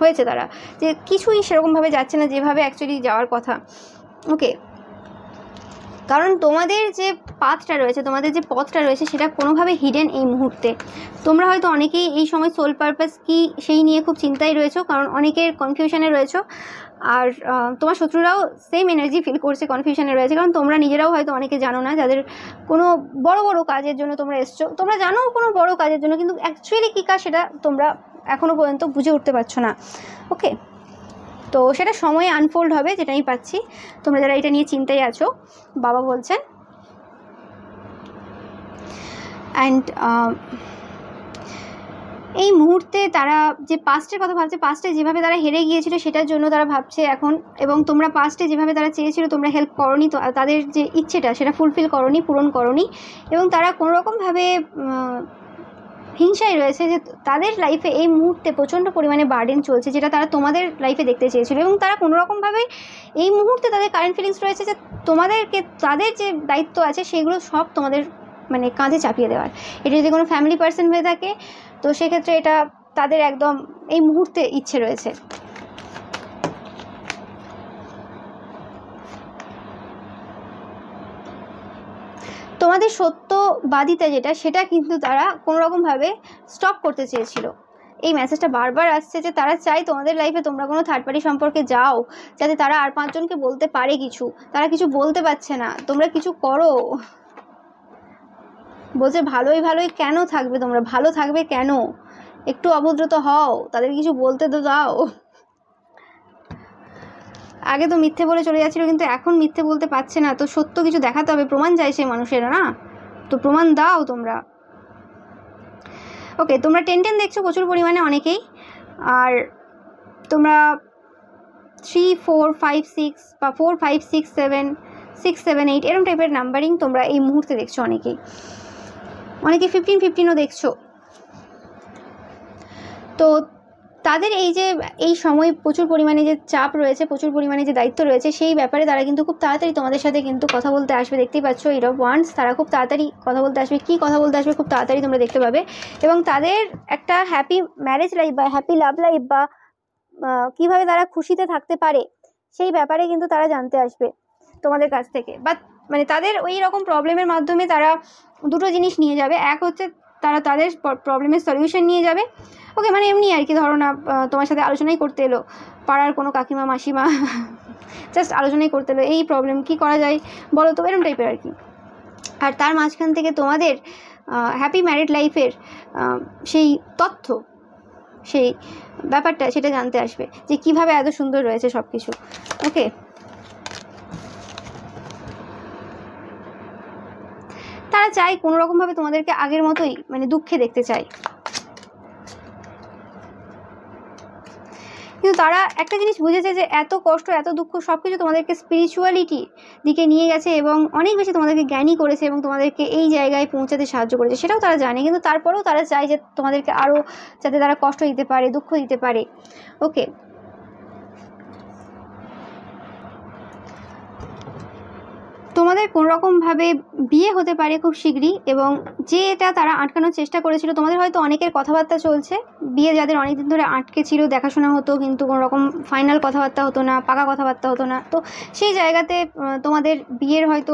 হয়েছে, তারা যে কিছুই সেরকমভাবে যাচ্ছে না যেভাবে অ্যাকচুয়ালি যাওয়ার কথা। ওকে, কারণ তোমাদের যে পাথটা রয়েছে, তোমাদের যে পথটা রয়েছে সেটা কোনোভাবে হিডেন এই মুহূর্তে। তোমরা হয়তো অনেকেই এই সময় সোল পারপাস কি সেই নিয়ে খুব চিন্তায় রয়েছো, কারণ অনেকের কনফিউশনে রয়েছো। আর তোমার শত্রুরাও সেম এনার্জি ফিল করছে, কনফিউশনে রয়েছে, কারণ তোমরা নিজেরাও হয়তো অনেকে জানো না, যাদের কোনো বড় বড় কাজের জন্য তোমরা এসছো, তোমরা জানো কোনো বড় কাজের জন্য, কিন্তু অ্যাকচুয়ালি কী কাজ সেটা তোমরা এখনও পর্যন্ত বুঝে উঠতে পারছো না। ওকে, তো সেটা সময়ে আনফোল্ড হবে, যেটা আমি পাচ্ছি। তোমরা যারা এটা নিয়ে চিন্তায় আছো, বাবা বলছেন। অ্যান্ড এই মুহূর্তে তারা যে পাস্টের কথা ভাবছে, পাস্টে যেভাবে তারা হেরে গিয়েছিল সেটার জন্য তারা ভাবছে এখন, এবং তোমরা পাস্টে যেভাবে তারা চেয়েছিল তোমরা হেল্প করনি, তো তাদের যে ইচ্ছেটা সেটা ফুলফিল করনি, পূরণ করনি, এবং তারা কোনোরকমভাবে হিংসায় রয়েছে যে তাদের লাইফে এই মুহূর্তে প্রচণ্ড পরিমাণে বার্ডেন চলছে, যেটা তারা তোমাদের লাইফে দেখতে চেয়েছিল। এবং তারা কোনোরকমভাবে এই মুহূর্তে তাদের কারেন্ট ফিলিংস রয়েছে যে তোমাদেরকে, তাদের যে দায়িত্ব আছে সেগুলো সব তোমাদের মানে কাঁধে চাপিয়ে দেওয়ার। এটা যদি কোনো ফ্যামিলি পার্সন হয়ে থাকে তো সেক্ষেত্রে এটা তাদের একদম এই মুহূর্তে ইচ্ছে রয়েছে। তোমাদের সত্যবাদিতা যেটা, সেটা কিন্তু তারা কোনোরকমভাবে স্টপ করতে চেয়েছিল। এই মেসেজটা বারবার আসছে যে তারা চায় তোমাদের লাইফে তোমরা কোনো থার্ড পার্টি সম্পর্কে যাও, যাতে তারা আর পাঁচজনকে বলতে পারে কিছু, তারা কিছু বলতে পারছে না, তোমরা কিছু করো। বলছে ভালোই কেন থাকবে তোমরা, ভালো থাকবে কেন, একটু অভদ্রতা হও, তাদের কিছু বলতে তো দাও। আগে তো মিথ্যে বলে চলে যাচ্ছিল, কিন্তু এখন মিথ্যে বলতে পারছে না, তো সত্য কিছু দেখাতে হবে, প্রমাণ চাইছে মানুষেরা না, তো প্রমাণ দাও তোমরা। ওকে, তোমরা 10 দেখছো প্রচুর পরিমাণে অনেকেই, আর তোমরা 3, 4, 5, 6 বা 4, 5, 6, 7, 6, 7, 8 এরকম টাইপের নাম্বারিং তোমরা এই মুহূর্তে দেখছো অনেকে 15 দেখছো। তো তাদের এই সময় প্রচুর পরিমাণে যে চাপ রয়েছে, প্রচুর পরিমাণে যে দায়িত্ব রয়েছে, সেই ব্যাপারে তারা কিন্তু খুব তাড়াতাড়ি তোমাদের সাথে কিন্তু কথা বলতে আসবে। দেখতেই পাচ্ছ এইট অফ ওয়ান্ডস, তারা খুব তাড়াতাড়ি কথা বলতে আসবে। কী কথা বলতে আসবে খুব তাড়াতাড়ি তোমরা দেখতে পাবে, এবং তাদের একটা হ্যাপি ম্যারেজ লাইফ বা হ্যাপি লাভ লাইফ বা কীভাবে তারা খুশিতে থাকতে পারে সেই ব্যাপারে কিন্তু তারা জানতে আসবে তোমাদের কাছ থেকে। বা মানে তাদের ওই রকম প্রবলেমের মাধ্যমে তারা দুটো জিনিস নিয়ে যাবে। এক হচ্ছে তারা তাদের প্রবলেমের সলিউশন নিয়ে যাবে। ওকে, মানে এমনি আর কি, ধরো না তোমার সাথে আলোচনাই করতে এলো, পাড়ার কোনো কাকিমা মাসিমা জাস্ট আলোচনাই করতে এলো, এই প্রবলেম কী করা যায় বলো তো, এরকম টাইপের আর কি। আর তার মাঝখান থেকে তোমাদের হ্যাপি ম্যারিড লাইফের সেই তথ্য, সেই ব্যাপারটা সেটা জানতে আসবে যে কিভাবে এত সুন্দর রয়েছে সব কিছু। ওকে, তারা চায় কোনো রকমভাবে তোমাদেরকে আগের মতোই মানে দুঃখে দেখতে চায়। কিন্তু তারা একটা জিনিস বুঝেছে যে এত কষ্ট এত দুঃখ সব কিছু তোমাদেরকে স্পিরিচুয়ালিটি দিকে নিয়ে গেছে এবং অনেক বেশি তোমাদেরকে জ্ঞানী করেছে এবং তোমাদেরকে এই জায়গায় পৌঁছাতে সাহায্য করেছে, সেটাও তারা জানে। কিন্তু তারপরেও তারা চায় যে তোমাদেরকে আরও যাতে তারা কষ্ট দিতে পারে, দুঃখ দিতে পারে। ওকে, তোমাদের কোনোরকমভাবে বিয়ে হতে পারে খুব শীঘ্রই, এবং যেটা তারা আটকানোর চেষ্টা করেছিল, তোমাদের হয়তো অনেকের কথাবার্তা চলছে, বিয়ে যাদের অনেকদিন ধরে আটকে ছিল, দেখাশোনা হতো কিন্তু কোনো রকম ফাইনাল কথাবার্তা হতো না, পাকা কথাবার্তা হতো না, তো সেই জায়গাতে তোমাদের বিয়ের হয়তো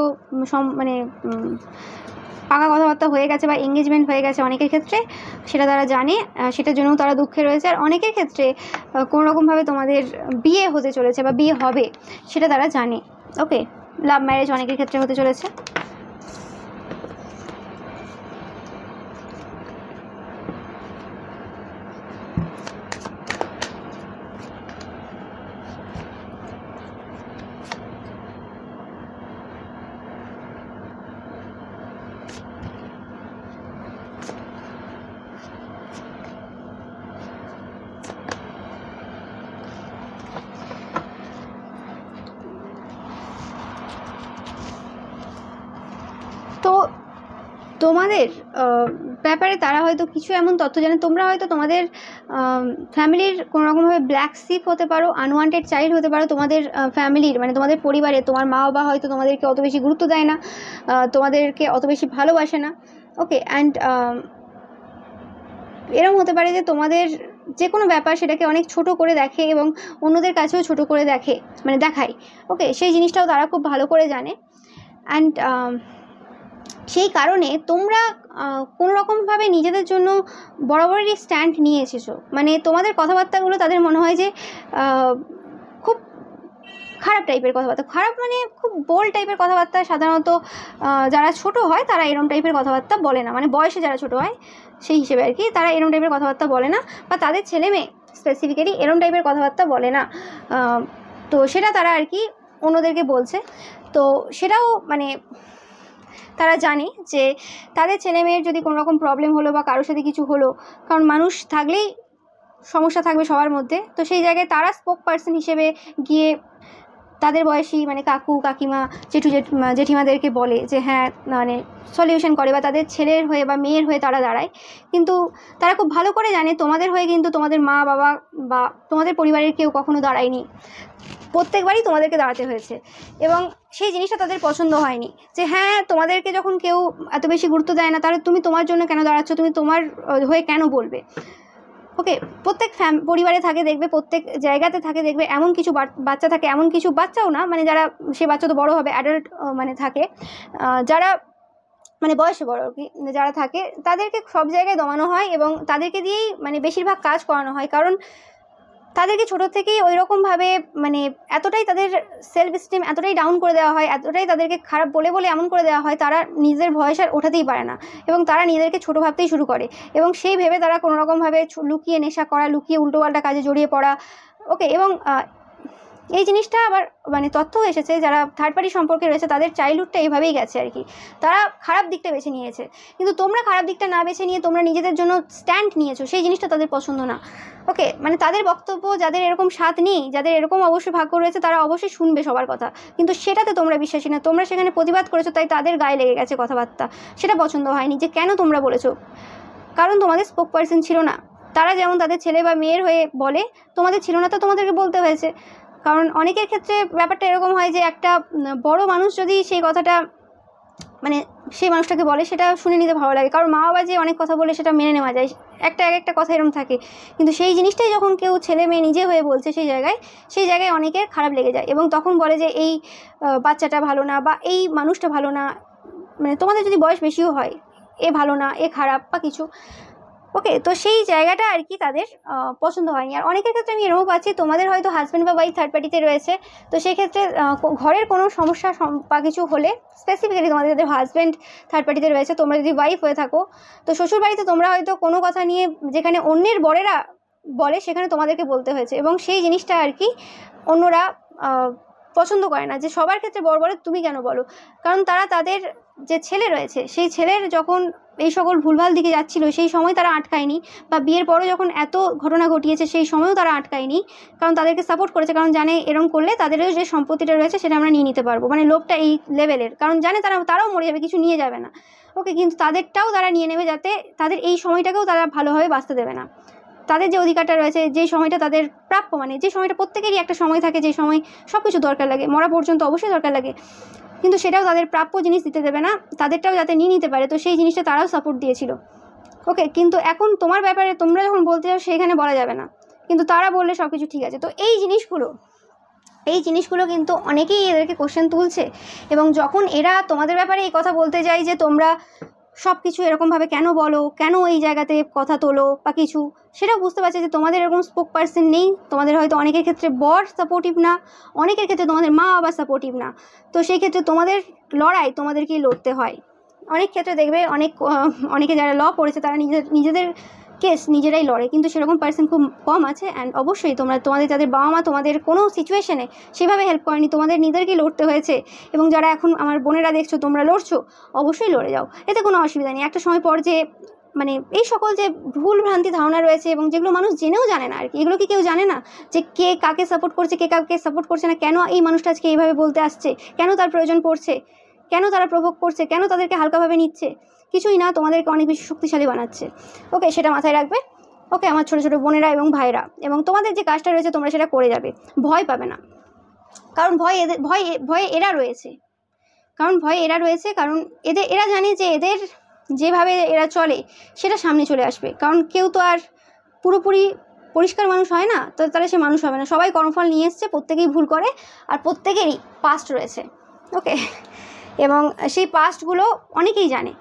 মানে পাকা কথাবার্তা হয়ে গেছে বা এঙ্গেজমেন্ট হয়ে গেছে অনেকের ক্ষেত্রে, সেটা তারা জানে, সেটার জন্যও তারা দুঃখে রয়েছে। আর অনেকের ক্ষেত্রে কোনোরকমভাবে তোমাদের বিয়ে হতে চলেছে বা বিয়ে হবে সেটা তারা জানে। ওকে, লাভ ম্যারেজ অনেকের ক্ষেত্রে হতে চলেছে। তো তোমাদের ব্যাপারে তারা হয়তো কিছু এমন তথ্য জানে, তোমরা হয়তো তোমাদের ফ্যামিলির কোনোরকমভাবে ব্ল্যাক শিপ হতে পারো, আনওয়ান্টেড চাইল্ড হতে পারো তোমাদের ফ্যামিলির, মানে তোমাদের পরিবারে তোমার মা বাবা হয়তো তোমাদেরকে অত বেশি গুরুত্ব দেয় না, তোমাদেরকে অত বেশি ভালোবাসে না। ওকে, অ্যান্ড এরকম হতে পারে যে তোমাদের যে কোনো ব্যাপার সেটাকে অনেক ছোট করে দেখে এবং অন্যদের কাছেও ছোট করে দেখে, মানে দেখায়। ওকে, সেই জিনিসটাও তারা খুব ভালো করে জানে। অ্যান্ড সেই কারণে তোমরা কোনো রকমভাবে নিজেদের জন্য বরাবরই স্ট্যান্ড নিয়ে এসেছো, মানে তোমাদের কথাবার্তাগুলো তাদের মনে হয় যে খুব খারাপ টাইপের কথাবার্তা, খারাপ মানে খুব বোল্ড টাইপের কথাবার্তা। সাধারণত যারা ছোট হয় তারা এরম টাইপের কথাবার্তা বলে না, মানে বয়সে যারা ছোট হয় সেই হিসেবে আর কি, তারা এরম টাইপের কথাবার্তা বলে না, বা তাদের ছেলে মেয়ে স্পেসিফিক্যালি এরম টাইপের কথাবার্তা বলে না। তো সেটা তারা আর কি অন্যদেরকে বলছে। তো সেটাও মানে তারা জানে যে তাদের ছেলে মেয়ের যদি কোনো রকম প্রবলেম হলো বা কারোর সাথে কিছু হলো, কারণ মানুষ থাকলেই সমস্যা থাকবে সবার মধ্যে, তো সেই জায়গায় তারা স্পোক পার্সন হিসেবে গিয়ে তাদের বয়সী মানে কাকু কাকিমা জেঠিমাদেরকে বলে যে হ্যাঁ মানে সলিউশন করে, বা তাদের ছেলের হয়ে বা মেয়ের হয়ে তারা দাঁড়ায়। কিন্তু তারা খুব ভালো করে জানে তোমাদের হয়ে কিন্তু তোমাদের মা বাবা বা তোমাদের পরিবারের কেউ কখনো দাঁড়ায়নি, প্রত্যেকবারই তোমাদেরকে দাঁড়াতে হয়েছে। এবং সেই জিনিসটা তাদের পছন্দ হয়নি যে হ্যাঁ তোমাদেরকে যখন কেউ এত বেশি গুরুত্ব দেয় না, তাহলে তুমি তোমার জন্য কেন দাঁড়াচ্ছ, তুমি তোমার হয়ে কেন বলবে। ওকে, প্রত্যেক পরিবারে থাকে দেখবে, প্রত্যেক জায়গাতে থাকে দেখবে, এমন কিছু বাচ্চা থাকে, এমন কিছু বাচ্চাও না, মানে যারা সে বাচ্চা তো বড় হবে, অ্যাডাল্ট মানে থাকে, যারা মানে বয়সে বড় আর কি, যারা থাকে তাদেরকে সব জায়গায় দমানো হয় এবং তাদেরকে দিয়েই মানে বেশিরভাগ কাজ করানো হয়। কারণ তাদেরকে ছোটো থেকেই ওই রকমভাবে মানে এতটাই তাদের সেলফ স্টিম এতটাই ডাউন করে দেওয়া হয়, এতটাই তাদেরকে খারাপ বলে বলে এমন করে দেওয়া হয়, তারা নিজের ভয়েস আর ওঠাতেই পারে না এবং তারা নিজেদেরকে ছোটো ভাবতেই শুরু করে এবং সেই ভেবে তারা কোনোরকমভাবে লুকিয়ে নেশা করা, লুকিয়ে উল্টোপাল্টা কাজে জড়িয়ে পড়া। ওকে, এবং এই জিনিসটা আবার মানে তথ্যও এসেছে যারা থার্ড পার্টি সম্পর্কে রয়েছে তাদের চাইল্ডহুডটা এইভাবেই গেছে আর কি, তারা খারাপ দিকটা বেছে নিয়েছে। কিন্তু তোমরা খারাপ দিকটা না বেছে নিয়ে তোমরা নিজেদের জন্য স্ট্যান্ড নিয়েছো, সেই জিনিসটা তাদের পছন্দ না। ওকে, মানে তাদের বক্তব্য, যাদের এরকম স্বাদ নেই, যাদের এরকম অবশ্যই ভাগ্য রয়েছে, তারা অবশ্যই শুনবে সবার কথা, কিন্তু সেটাতে তোমরা বিশ্বাসী না, তোমরা সেখানে প্রতিবাদ করেছো, তাই তাদের গায়ে লেগে গেছে কথাবার্তা, সেটা পছন্দ হয়নি যে কেন তোমরা বলেছো, কারণ তোমাদের স্পোক পার্সন ছিল না। তারা যেমন তাদের ছেলে বা মেয়ের হয়ে বলে, তোমাদের ছিল না, তো তোমাদেরকে বলতে হয়েছে। কারণ অনেকের ক্ষেত্রে ব্যাপারটা এরকম হয় যে একটা বড় মানুষ যদি সেই কথাটা মানে সেই মানুষটাকে বলে, সেটা শুনে নিতে ভালো লাগে, কারণ মা বাবা যে অনেক কথা বলে সেটা মেনে নেওয়া যায়, এক একটা কথা এরকম থাকে। কিন্তু সেই জিনিসটাই যখন কেউ ছেলে মেয়ে নিজে হয়ে বলছে সেই জায়গায় অনেকের খারাপ লেগে যায় এবং তখন বলে যে এই বাচ্চাটা ভালো না বা এই মানুষটা ভালো না, মানে তোমাদের যদি বয়স বেশিও হয়, এ ভালো না, এ খারাপ বা কিছু। ওকে, তো সেই জায়গাটা আর কি তাদের পছন্দ হয়নি। আর অনেকের ক্ষেত্রে আমি এরকম পাচ্ছি, তোমাদের হয়তো হাজব্যান্ড বা ওয়াইফ থার্ড পার্টিতে রয়েছে, তো সেক্ষেত্রে ঘরের কোনো সমস্যা বা কিছু হলে, স্পেসিফিক্যালি তোমাদের যদি হাজব্যান্ড থার্ড পার্টিতে রয়েছে, তোমরা যদি ওয়াইফ হয়ে থাকো, তো শ্বশুর বাড়িতে তোমরা হয়তো কোনো কথা নিয়ে যেখানে অন্যের বরেরা বলে সেখানে তোমাদেরকে বলতে হয়েছে এবং সেই জিনিসটা আর কি অন্যরা পছন্দ করে না, যে সবার ক্ষেত্রে বর বলে তুমি কেন বলো। কারণ তারা তাদের যে ছেলে রয়েছে সেই ছেলের যখন এই সকল ভুলভাল দিকে যাচ্ছিল সেই সময় তারা আটকায়নি, বা বিয়ের পরও যখন এত ঘটনা ঘটিয়েছে সেই সময়ও তারা আটকায়নি, কারণ তাদেরকে সাপোর্ট করেছে, কারণ জানে এরম করলে তাদেরও যে সম্পত্তিটা রয়েছে সেটা আমরা নিয়ে নিতে পারবো, মানে লোভটা এই লেভেলের, কারণ জানে তারাও মরে যাবে, কিছু নিয়ে যাবে না। ওকে, কিন্তু তাদেরটাও তারা নিয়ে নেবে, যাতে তাদের এই সময়টাকেও তারা ভালোভাবে বাঁচতে দেবে না। তাদের যে অধিকারটা রয়েছে, যে সময়টা তাদের প্রাপ্য, মানে যে সময়টা প্রত্যেকেরই একটা সময় থাকে, যে সময় সব কিছু দরকার লাগে, মরা পর্যন্ত অবশ্যই দরকার লাগে, কিন্তু সেটাও তাদের প্রাপ্য জিনিস দিতে দেবে না, তাদেরটাও যাতে নিয়ে নিতে পারে, তো সেই জিনিসটা তারাও সাপোর্ট দিয়েছিল। ওকে, কিন্তু এখন তোমার ব্যাপারে তোমরা যখন বলতে যাও সেখানে বলা যাবে না, কিন্তু তারা বললে সব কিছু ঠিক আছে। তো এই জিনিসগুলো কিন্তু অনেকেই এদেরকে কোশ্চেন তুলছে, এবং যখন এরা তোমাদের ব্যাপারে এই কথা বলতে যায় যে তোমরা সব কিছু এরকমভাবে কেন বলো, কেন এই জায়গাতে কথা তোলো বা কিছু, সেটাও বুঝতে পারছে যে তোমাদের এরকম স্পোক পার্সন নেই, তোমাদের হয়তো অনেকের ক্ষেত্রে বর সাপোর্টিভ না, অনেকের ক্ষেত্রে তোমাদের মা বাবা সাপোর্টিভ না, তো সেই ক্ষেত্রে তোমাদের লড়াই তোমাদেরকেই লড়তে হয়। অনেক ক্ষেত্রে দেখবে অনেকে যারা ল পড়েছে তারা নিজেদের কেস নিজেরাই লড়ে, কিন্তু সেরকম পার্সন খুব কম আছে। অ্যান্ড অবশ্যই তোমাদের যাদের বাবা মা তোমাদের কোনো সিচুয়েশনে সেভাবে হেল্প করেনি, তোমাদের নিজেদেরকেই লড়তে হয়েছে, এবং যারা এখন আমার বোনেরা দেখছো তোমরা লড়ছো, অবশ্যই লড়ে যাও, এতে কোনো অসুবিধা নেই। একটা সময় পর যে মানে এই সকল যে ভুল ভ্রান্তি ধারণা রয়েছে, এবং যেগুলো মানুষ জেনেও জানে না আর কি, এগুলো কি কেউ জানে না যে কে কাকে সাপোর্ট করছে, কে কাকে সাপোর্ট করছে না, কেন এই মানুষটা আজকে এইভাবে বলতে আসছে, কেন তার প্রয়োজন পড়ছে, কেন তারা প্রভোগ করছে, কেন তাদেরকে হালকাভাবে নিচ্ছে, কিছুই না, তোমাদেরকে অনেক বেশি শক্তিশালী বানাচ্ছে। ওকে, সেটা মাথায় রাখবে। ওকে, আমার ছোটো ছোটো বোনেরা এবং ভাইরা, এবং তোমাদের যে কাজটা রয়েছে তোমরা সেটা করে যাবে, ভয় পাবে না, কারণ ভয়ে এরা রয়েছে, কারণ এরা জানে যে এদের যেভাবে এরা চলে সেটা সামনে চলে আসবে, কারণ কেউ তো আর পুরোপুরি পরিষ্কার মানুষ হয় না, তো তারা সে মানুষ হবে না, সবাই কর্মফল নিয়ে এসছে, প্রত্যেকেই ভুল করে, আর প্রত্যেকেরই পাস্ট রয়েছে। ওকে, এবং সেই পাস্টগুলো অনেকেই জানে।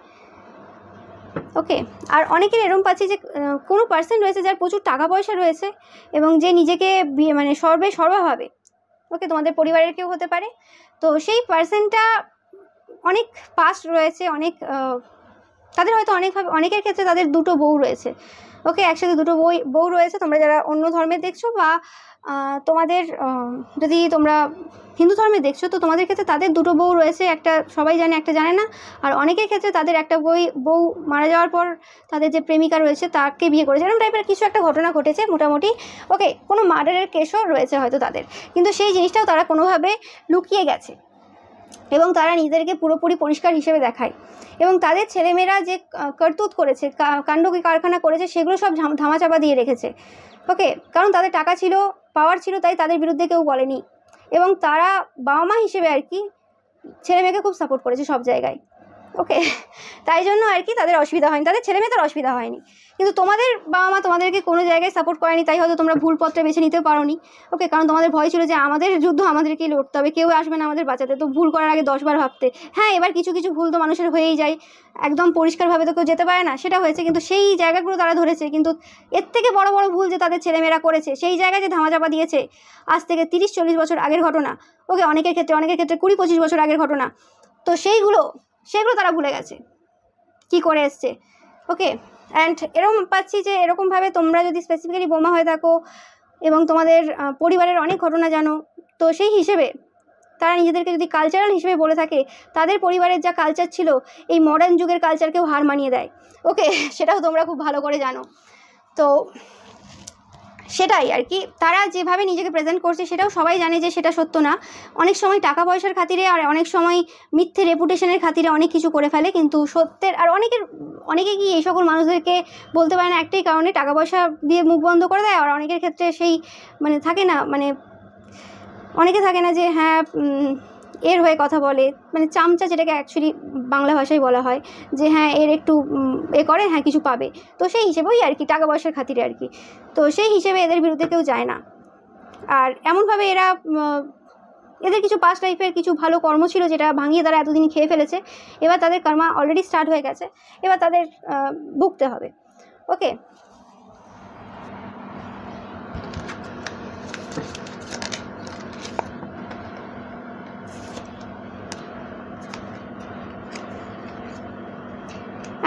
ওকে, আর অনেকের এরকম পাচ্ছি যে কোনো পার্সন রয়েছে যার প্রচুর টাকা পয়সা রয়েছে, এবং যে নিজেকে মানে সর্বভাবে, ওকে, তোমাদের পরিবারের কেউ হতে পারে, তো সেই পার্সনটা অনেক পাস্ট রয়েছে, তাদের হয়তো অনেকের ক্ষেত্রে তাদের দুটো বউ রয়েছে। ওকে, একসাথে দুটো বউ রয়েছে, তোমরা যারা অন্য ধর্মের দেখছো, বা তোমাদের যদি তোমরা হিন্দু ধর্মে দেখছো, তো তোমাদের ক্ষেত্রে তাদের দুটো বউ রয়েছে, একটা সবাই জানে একটা জানে না, আর অনেকের ক্ষেত্রে তাদের একটা বউ মারা যাওয়ার পর তাদের যে প্রেমিকা রয়েছে তাকে বিয়ে করেছে, এরকম টাইপের কিছু একটা ঘটনা ঘটেছে মোটামুটি। ওকে, কোনো মার্ডারের কেসও রয়েছে হয়তো তাদের, কিন্তু সেই জিনিসটাও তারা কোনোভাবে লুকিয়ে গেছে, এবং তারা নিজেদেরকে পুরোপুরি পরিষ্কার হিসেবে দেখায়, এবং তাদের ছেলেমেয়েরা যে করতুত করেছে, কাণ্ড কারখানা করেছে, সেগুলো সব ধামাচাপা দিয়ে রেখেছে। ওকে, কারণ তাদের টাকা ছিল, পাওয়ার ছিল, তাই তাদের বিরুদ্ধে কেউ বলেনি, এবং তারা বাবা মা হিসেবে আর কি ছেলে মেয়েকে খুব সাপোর্ট করেছে সব জায়গায়। ওকে, তাই জন্য আর কি তাদের অসুবিধা হয়নি, তাদের ছেলে মেয়েদের অসুবিধা হয়নি, কিন্তু তোমাদের বাবা মা তোমাদেরকে কোনো জায়গায় সাপোর্ট করেনি, তাই হয়তো তোমরা ভুল পথে বেছে নিতেও পারোনি। ওকে, কারণ তোমাদের ভয় ছিল যে আমাদের যুদ্ধ আমাদেরকেই লড়তে হবে, কেউ আসবে না আমাদের বাঁচাতে, তো ভুল করার আগে 10 বার ভাবতে। হ্যাঁ, এবার কিছু ভুল তো মানুষের হয়েই যায়, একদম পরিষ্কারভাবে তো কেউ যেতে পারে না, সেটা হয়েছে, কিন্তু সেই জায়গাগুলো তারা ধরেছে, কিন্তু এর থেকে বড় বড় ভুল যে তাদের ছেলেমেয়েরা করেছে, সেই জায়গায় যে ধামাচাপা দিয়েছে, আজ থেকে 30-40 বছর আগের ঘটনা। ওকে, অনেকের ক্ষেত্রে 20-25 বছর আগের ঘটনা, তো সেগুলো তারা ভুলে গেছে কি করে এসছে। ওকে, অ্যান্ড এরকম পাচ্ছি যে এরকমভাবে তোমরা যদি স্পেসিফিক্যালি বোমা হয়ে থাকো এবং তোমাদের পরিবারের অনেক ঘটনা জানো, তো সেই হিসেবে তারা নিজেদেরকে যদি কালচারাল হিসেবে বলে থাকে, তাদের পরিবারের যা কালচার ছিল এই মডার্ন যুগের কালচারকেও হার মানিয়ে দেয়। ওকে, সেটাও তোমরা খুব ভালো করে জানো। তো সেটাই আর কি, তারা যেভাবে নিজেকে প্রেজেন্ট করছে সেটাও সবাই জানে যে সেটা সত্য না, অনেক সময় টাকা পয়সার খাতিরে আর অনেক সময় মিথ্যে রেপুটেশনের খাতিরে অনেক কিছু করে ফেলে, কিন্তু সত্যের আর অনেকে কি এই সকল মানুষদেরকে বলতে পারে না একটাই কারণে, টাকা পয়সা দিয়ে মুখ বন্ধ করে দেয়। আর অনেকের ক্ষেত্রে সেই মানে থাকে না, মানে অনেকে থাকে না যে হ্যাঁ এর হয়ে কথা বলে, মানে চামচা, যেটাকে অ্যাকচুয়ালি বাংলা ভাষায় বলা হয়, যে হ্যাঁ এর একটু করে, হ্যাঁ কিছু পাবে, তো সেই হিসেবেই আর কি, টাকা পয়সার খাতিরে আর কি, তো সেই হিসেবে এদের বিরুদ্ধে কেউ যায় না। আর এমনভাবে এদের কিছু পাস্ট লাইফের কিছু ভালো কর্ম ছিল যেটা ভাঙিয়ে তারা এতদিন খেয়ে ফেলেছে, এবার তাদের কর্মা অলরেডি স্টার্ট হয়ে গেছে, এবার তাদের ভুগতে হবে। ওকে,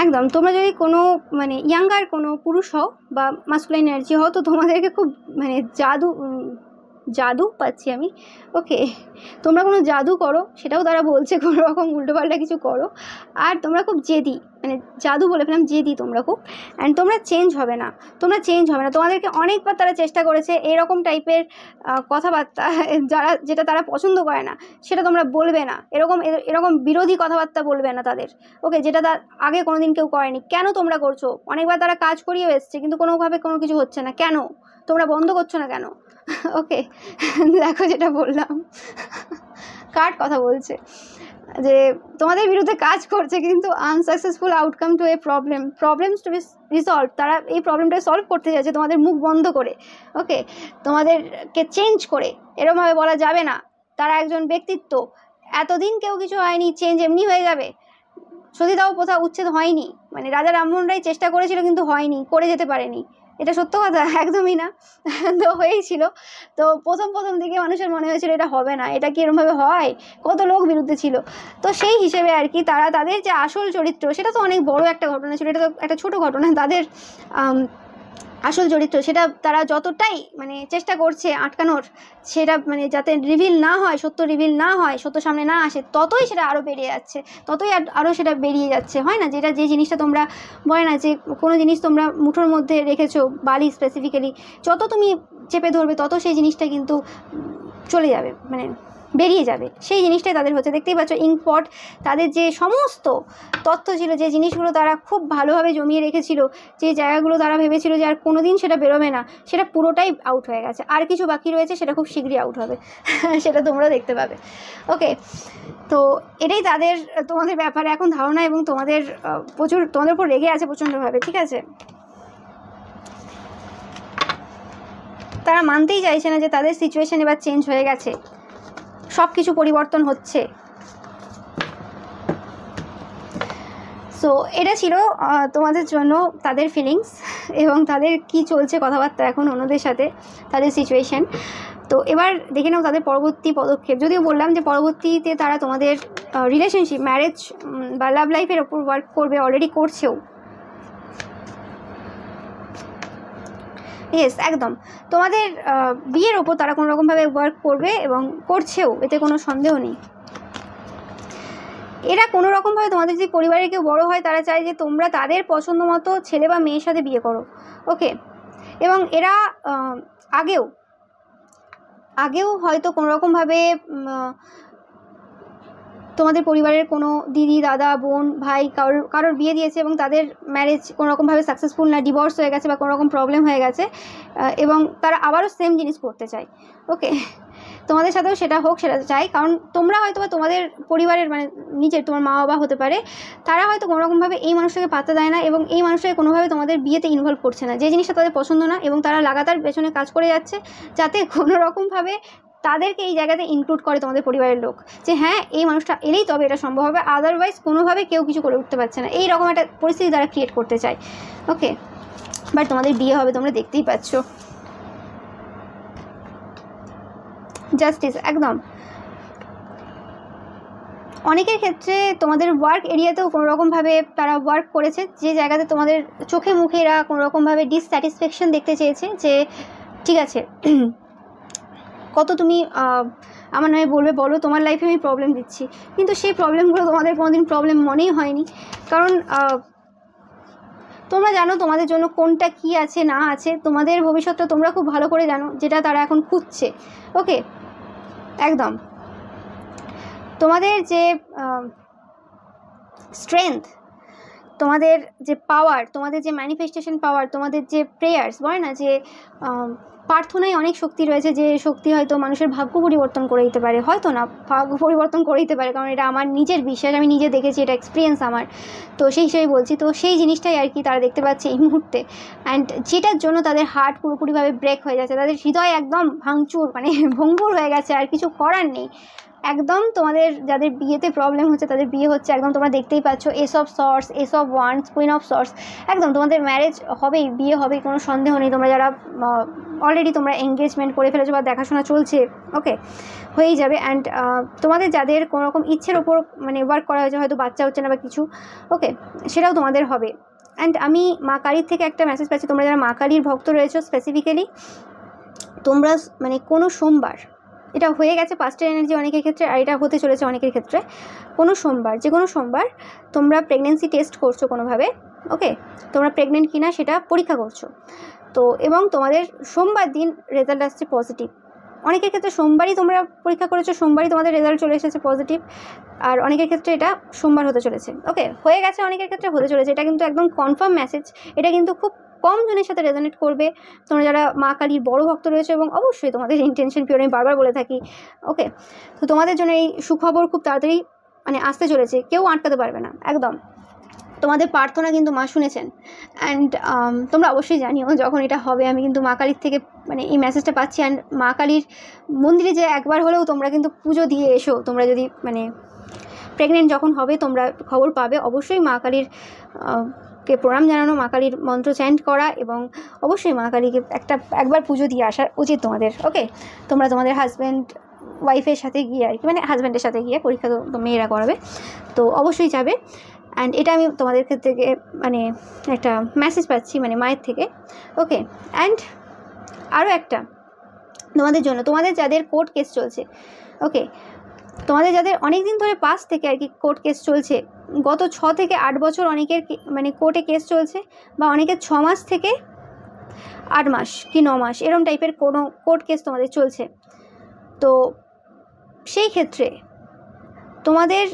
একদম, তোমরা যদি কোনো মানে ইয়াঙ্গার কোনো পুরুষ হও বা মাস্কুলাইন এনার্জি হও, তো তোমাদেরকে খুব মানে জাদু পাচ্ছি আমি। ওকে, তোমরা কোনো জাদু করো, সেটাও তারা বলছে, কোনো রকম উল্টোপাল্টা কিছু করো। আর তোমরা খুব জেদি, মানে জাদু বলে ফেলাম, জেদি তোমরা খুব। অ্যান্ড তোমরা চেঞ্জ হবে না, তোমাদেরকে অনেকবার তারা চেষ্টা করেছে এরকম টাইপের কথাবার্তা যেটা তারা পছন্দ করে না সেটা তোমরা বলবে না, এরকম বিরোধী কথাবার্তা বলবে না তাদের। ওকে, যেটা তার আগে কোনো দিন কেউ করেনি। কেন তোমরা করছো? অনেকবার তারা কাজ করিয়েও এসছে, কিন্তু কোনোভাবে কোনো কিছু হচ্ছে না। কেন তোমরা বন্ধ করছো না কেন? ওকে, দেখো যেটা বললাম, কার্ড কথা বলছে যে তোমাদের বিরুদ্ধে কাজ করছে, কিন্তু আনসাকসেসফুল আউটকাম টু এ প্রবলেমস টু বি রিসলভ। তারা এই প্রবলেমটা সলভ করতে চাইছে তোমাদের মুখ বন্ধ করে। ওকে, তোমাদেরকে চেঞ্জ করে, এরকমভাবে বলা যাবে না। তারা একজন ব্যক্তিত্ব, এতদিন কেউ কিছু হয়নি, চেঞ্জ এমনি হয়ে যাবে। সতীদাহ প্রথা উচ্ছেদ হয়নি, মানে রাজা রামমোহন রায় চেষ্টা করেছিল কিন্তু হয়নি, করে যেতে পারেনি। এটা সত্য কথা, একদমই না। তো হয়েছিল, তো প্রথম দিকে মানুষের মনে হয়েছিল এটা হবে না, এটা কি এরকমভাবে হয়, কত লোক বিরুদ্ধে ছিল। তো সেই হিসেবে আর কি তারা তাদের যে আসল চরিত্র, সেটা তো অনেক বড় একটা ঘটনা ছিল, এটা তো একটা ছোট ঘটনা। তাদের আসল চরিত্র সেটা তারা যতটাই মানে চেষ্টা করছে আটকানোর, সেটা মানে যাতে রিভিল না হয়, সত্য রিভিল না হয়, সত্য সামনে না আসে, ততই সেটা আরও বেরিয়ে যাচ্ছে, ততই আরও সেটা বেরিয়ে যাচ্ছে। হয় না, যে জিনিসটা তোমরা বলে না যে কোনো জিনিস তোমরা মুঠোর মধ্যে রেখেছো, বালি স্পেসিফিক্যালি, যত তুমি চেপে ধরবে তত সেই জিনিসটা কিন্তু চলে যাবে, মানে বেরিয়ে যাবে। সেই জিনিসটাই তাদের হচ্ছে। দেখতেই পাচ্ছ ইঙ্কপট, তাদের যে সমস্ত তথ্য ছিল, যে জিনিসগুলো তারা খুব ভালোভাবে জমিয়ে রেখেছিল, যে জায়গাগুলো তারা ভেবেছিল যে আর কোনো দিন সেটা বেরোবে না, সেটা পুরোটাই আউট হয়ে গেছে। আর কিছু বাকি রয়েছে, সেটা খুব শীঘ্রই আউট হবে। সেটা তোমরা দেখতে পাবে। ওকে, তো এটাই তাদের তোমাদের ব্যাপারে এখন ধারণা, এবং তোমাদের তোমাদের উপর রেগে আছে প্রচণ্ডভাবে। ঠিক আছে, তারা মানতেই চাইছে না যে তাদের সিচুয়েশন এবার চেঞ্জ হয়ে গেছে, সব কিছু পরিবর্তন হচ্ছে। সো এটা ছিল তোমাদের জন্য তাদের ফিলিংস এবং তাদের কি চলছে কথাবার্তা এখন অন্যদের সাথে, তাদের সিচুয়েশন। তো এবার দেখে নাও তাদের পরবর্তী পদক্ষেপ। যদিও বললাম যে পরবর্তীতে তারা তোমাদের রিলেশনশিপ, ম্যারেজ বা লাভ লাইফের ওপর ওয়ার্ক করবে, অলরেডি করছেও। ইয়েস, একদম তোমাদের বিয়ের ওপর তারা কোনো রকমভাবে ওয়ার্ক করবে এবং করছেও, এতে কোনো সন্দেহ নেই। এরা কোনো রকমভাবে তোমাদের যে পরিবারের কেউ বড়ো হয়, তারা চায় যে তোমরা তাদের পছন্দ মতো ছেলে বা মেয়ের সাথে বিয়ে করো। ওকে, এবং এরা আগেও হয়তো কোনো রকমভাবে তোমাদের পরিবারের কোনো দিদি, দাদা, বোন, ভাই কারোর বিয়ে দিয়েছে এবং তাদের ম্যারেজ কোনো রকমভাবে সাকসেসফুল না, ডিভোর্স হয়ে গেছে বা কোনো রকম প্রবলেম হয়ে গেছে, এবং তারা আবারও সেম জিনিস করতে চায়। ওকে, তোমাদের সাথেও সেটা হোক, সেটা চাই। কারণ তোমরা হয়তো বা তোমাদের পরিবারের মানে নিজের তোমার মা বাবা হতে পারে, তারা হয়তো কোনো রকমভাবে এই মানুষটাকে পাত্তা দেয় না এবং এই মানুষটাকে কোনোভাবে তোমাদের বিয়েতে ইনভলভ করছে না, যে জিনিসটা তাদের পছন্দ না, এবং তারা লাগাতার পেছনে কাজ করে যাচ্ছে যাতে কোনো রকমভাবে তাদেরকে এই জায়গাতে ইনক্লুড করে তোমাদের পরিবারের লোক, যে হ্যাঁ এই মানুষটা এলেই তবে এটা সম্ভব হবে, আদারওয়াইজ কোনোভাবে কেউ কিছু করে উঠতে পারছে না। এইরকম একটা পরিস্থিতি তারা ক্রিয়েট করতে চায়। ওকে, বাট তোমাদের বিয়ে হবে, তোমরা দেখতেই পাচ্ছ। জাস্টিস, একদম। অনেকের ক্ষেত্রে তোমাদের ওয়ার্ক এরিয়াতেও কোনো রকমভাবে তারা ওয়ার্ক করেছে, যে জায়গাতে তোমাদের চোখে মুখে এরা কোনো রকমভাবে ডিসস্যাটিসফ্যাকশন দেখতে চেয়েছে, যে ঠিক আছে কত তুমি আমার নামে বলবে বলো, তোমার লাইফে আমি প্রবলেম দিচ্ছি, কিন্তু সেই প্রবলেমগুলো তোমাদের কোনোদিন প্রবলেম মনেই হয়নি। কারণ তোমরা জানো তোমাদের জন্য কোনটা কি আছে না আছে, তোমাদের ভবিষ্যৎটা তোমরা খুব ভালো করে জানো, যেটা তারা এখন খুঁজছে। ওকে, একদম। তোমাদের যে স্ট্রেংথ, তোমাদের যে পাওয়ার, তোমাদের যে ম্যানিফেস্টেশন পাওয়ার, তোমাদের যে প্রেয়ার্স বলে না যে প্রার্থনায় অনেক শক্তি রয়েছে, যে শক্তি হয়তো মানুষের ভাগ্য পরিবর্তন করে দিতে পারে, হয়তো না ভাগ্য পরিবর্তন করে দিতে পারে, কারণ এটা আমার নিজের বিশ্বাস, আমি নিজে দেখেছি, এটা এক্সপিরিয়েন্স আমার, তো সেই হিসেবে বলছি। তো সেই জিনিসটাই আর কি তারা দেখতে পাচ্ছে এই মুহূর্তে, অ্যান্ড যেটার জন্য তাদের হার্ট পুরোপুরিভাবে ব্রেক হয়ে যাচ্ছে, তাদের হৃদয় একদম ভাঙচুর, মানে ভঙ্গুর হয়ে গেছে, আর কিছু করার নেই। একদম তোমাদের যাদের বিয়েতে প্রবলেম হচ্ছে তাদের বিয়ে হচ্ছে, একদম তোমরা দেখতেই পাচ্ছ, S of sorts, S of wands, queen of sorts, একদম তোমাদের ম্যারেজ হবেই, বিয়ে হবেই, কোনো সন্দেহ নেই। তোমরা যারা অলরেডি তোমরা এঙ্গেজমেন্ট করে ফেলেছো বা দেখাশোনা চলছে, ওকে, হয়েই যাবে। অ্যান্ড তোমাদের যাদের কোনো রকম ইচ্ছের ওপর মানে ওয়ার্ক করা হয়েছে, হয়তো বাচ্চা হচ্ছে না বা কিছু, ওকে, সেটাও তোমাদের হবে। অ্যান্ড আমি মা কালীর থেকে একটা মেসেজ পাচ্ছি, তোমরা যারা মা কালীর ভক্ত রয়েছো স্পেসিফিক্যালি, তোমরা মানে কোনো সোমবার, এটা হয়ে গেছে পাস্টের এনার্জি অনেকের ক্ষেত্রে, আর এটা হতে চলেছে অনেকের ক্ষেত্রে, কোনো সোমবার, যে কোনো সোমবার তোমরা প্রেগনেন্সি টেস্ট করছো কোনোভাবে, ওকে, তোমরা প্রেগনেন্ট কিনা সেটা পরীক্ষা করছো। তো এবং তোমাদের সোমবার দিন রেজাল্ট আসছে পজিটিভ। অনেকের ক্ষেত্রে সোমবারই তোমরা পরীক্ষা করেছো, সোমবারই তোমাদের রেজাল্ট চলে এসেছে পজিটিভ, আর অনেকের ক্ষেত্রে এটা সোমবার হতে চলেছে, ওকে, হয়ে গেছে অনেকের ক্ষেত্রে হতে চলেছে। এটা কিন্তু একদম কনফার্ম মেসেজ, এটা কিন্তু খুব কম জনের সাথে রেজোনেট করবে। তোমরা যারা মা কালীর বড় ভক্ত রয়েছে, এবং অবশ্যই তোমাদের ইন্টেনশন পিওর, আমি বারবার বলে থাকি, ওকে, তো তোমাদের জন্য এই সুখবর খুব তাড়াতাড়ি মানে আসতে চলেছে, কেউ আটকাতে পারবে না একদম। তোমাদের প্রার্থনা কিন্তু মা শুনেছেন। অ্যান্ড তোমরা অবশ্যই জানিও যখন এটা হবে, আমি কিন্তু মা কালীর থেকে মানে এই মেসেজটা পাচ্ছি। অ্যান্ড মা কালীর মন্দিরে যে একবার হলেও তোমরা কিন্তু পুজো দিয়ে এসো, তোমরা যদি মানে প্রেগনেন্ট যখন হবে তোমরা খবর পাবে, অবশ্যই মা কালীর কে প্রণাম জানানো, মা কালীর মন্ত্র চ্যান্ট করা, এবং অবশ্যই মা কালীকে একবার পুজো দিয়ে আসা উচিত তোমাদের, ওকে। তোমরা তোমাদের হাজব্যান্ড ওয়াইফের সাথে গিয়ে আর কি, মানে হাজব্যান্ডের সাথে গিয়ে, পরীক্ষা তো মেয়েরা করাবে, তো অবশ্যই যাবে। অ্যান্ড এটা আমি তোমাদের থেকে মানে একটা মেসেজ পাচ্ছি মানে মায়ের থেকে, ওকে। অ্যান্ড আরও একটা তোমাদের জন্য, তোমাদের যাদের কোর্ট কেস চলছে, ওকে, তোমাদের যাদের অনেক দিন ধরে পাস থেকে আর কি কোর্ট কেস চলছে, গত 6 থেকে 8 বছর অনেকের মানে কোর্টে কেস চলছে, বা অনেকের 6 মাস থেকে 8 মাস কি 9 মাস এরম টাইপের কোনো কোর্ট কেস তোমাদের চলছে। তো সেই ক্ষেত্রে তোমাদের